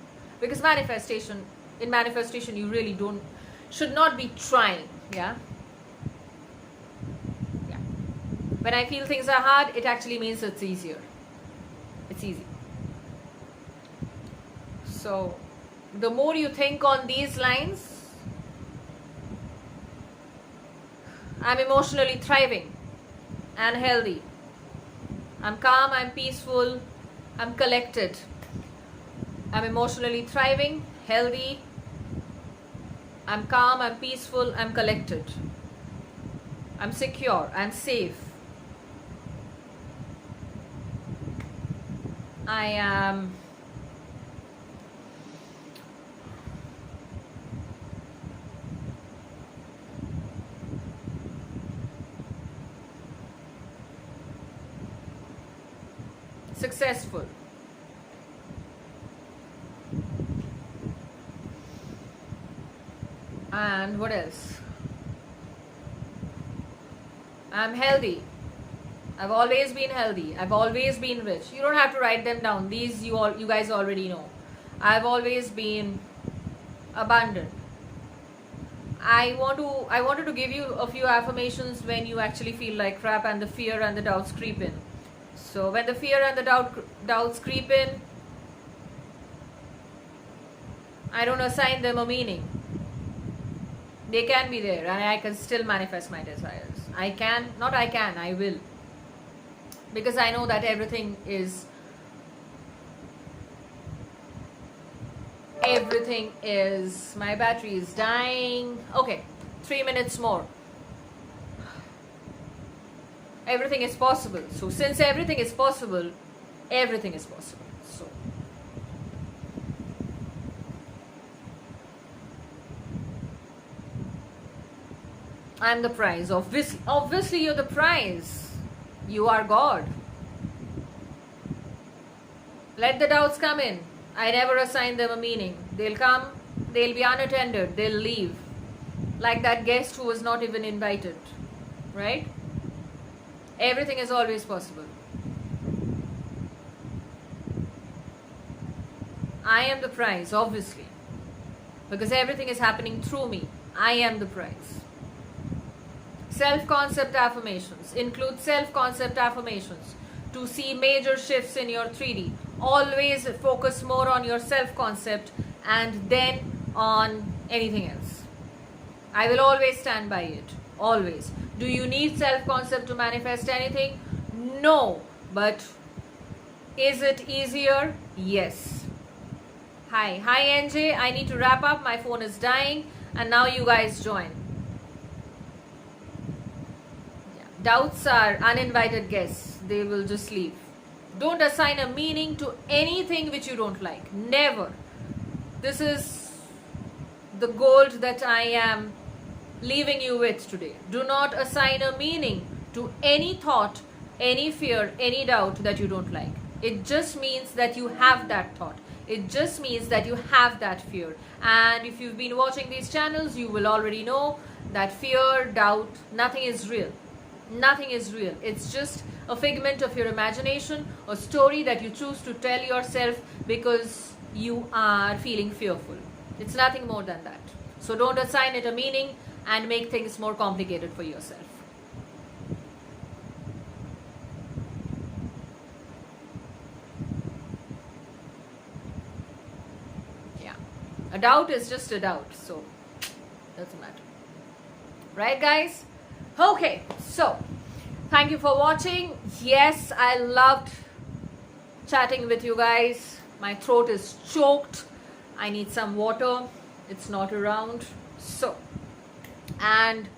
because in manifestation you really should not be trying. Yeah. When I feel things are hard, it actually means it's easier. It's easy. So the more you think on these lines, I'm emotionally thriving and healthy. I'm calm, I'm peaceful, I'm collected. I'm emotionally thriving, healthy, I'm calm, I'm peaceful, I'm collected. I'm secure, I'm safe. I am successful. And what else? I'm healthy. I've always been healthy. I've always been rich. You don't have to write them down. These you guys already know. I've always been abundant. I wanted to give you a few affirmations when you actually feel like crap and the fear and the doubts creep in. So when the fear and the doubts creep in, I don't assign them a meaning. They can be there and I can still manifest my desires. I will. Because I know that everything is my battery is dying. Okay, 3 minutes more. Everything is possible. So since everything is possible, everything is possible. So I'm the prize. Obviously you're the prize. You are God. Let the doubts come in. I never assign them a meaning. They'll come, they'll be unattended, they'll leave. Like that guest who was not even invited. Right? Everything is always possible. I am the prize, obviously. Because everything is happening through me. I am the prize. Self-concept affirmations. Include self-concept affirmations to see major shifts in your 3D. Always focus more on your self-concept and then on anything else. I will always stand by it. Always. Do you need self-concept to manifest anything? No. But is it easier? Yes. Hi NJ. I need to wrap up. My phone is dying. And now you guys join. Doubts are uninvited guests. They will just leave. Don't assign a meaning to anything which you don't like. Never. This is the gold that I am leaving you with today. Do not assign a meaning to any thought, any fear, any doubt that you don't like. It just means that you have that thought. It just means that you have that fear. And if you've been watching these channels, you will already know that fear, doubt, nothing is real. Nothing is real. It's just a figment of your imagination, a story that you choose to tell yourself because you are feeling fearful. It's nothing more than that. So don't assign it a meaning and make things more complicated for yourself. Yeah. A doubt is just a doubt, so doesn't matter. Right, guys? Okay, so thank you for watching. Yes, I loved chatting with you guys. My throat is choked. I need some water. It's not around. So, and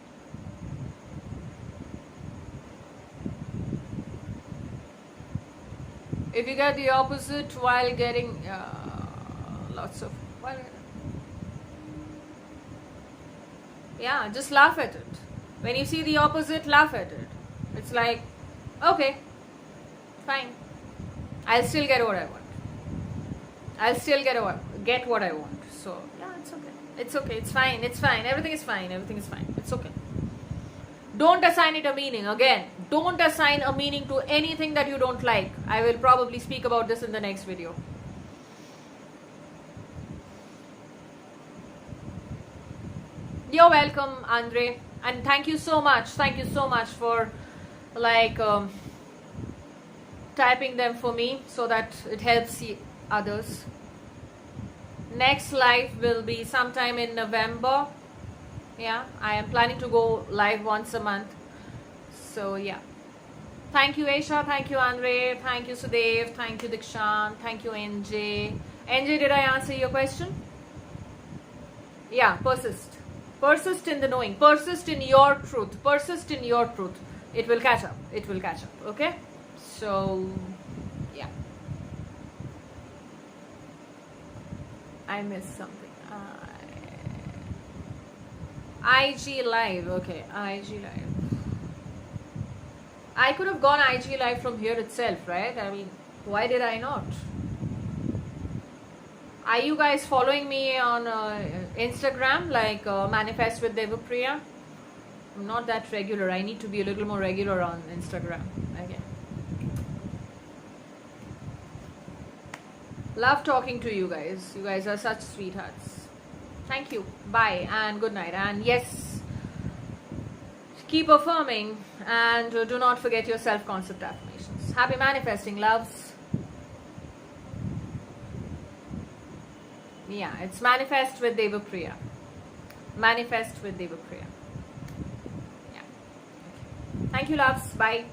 if you get the opposite while getting yeah, just laugh at it. When you see the opposite, laugh at it. It's like, okay, fine. I'll still get what I want. I'll still get what I want. So, yeah, it's okay. It's okay. It's fine. It's fine. Everything is fine. Everything is fine. It's okay. Don't assign it a meaning. Again, don't assign a meaning to anything that you don't like. I will probably speak about this in the next video. You're welcome, Andre. And thank you so much. Thank you so much for like typing them for me so that it helps others. Next live will be sometime in November. Yeah, I am planning to go live once a month. So yeah. Thank you, Aisha. Thank you, Andre. Thank you, Sudev. Thank you, Dikshan. Thank you, NJ. NJ, did I answer your question? Yeah, persist. Persist in the knowing. Persist in your truth. Persist in your truth. It will catch up. It will catch up. Okay? So, yeah. I missed something. IG Live. Okay, IG Live. I could have gone IG Live from here itself, right? I mean, why did I not? Are you guys following me on Instagram, like Manifest with Devapriya? I'm not that regular. I need to be a little more regular on Instagram. Okay. Love talking to you guys. You guys are such sweethearts. Thank you. Bye and good night. And yes, keep affirming and do not forget your self-concept affirmations. Happy manifesting, loves. Yeah, it's Manifest with Devapriya. Manifest with Devapriya. Yeah. Okay. Thank you, loves. Bye.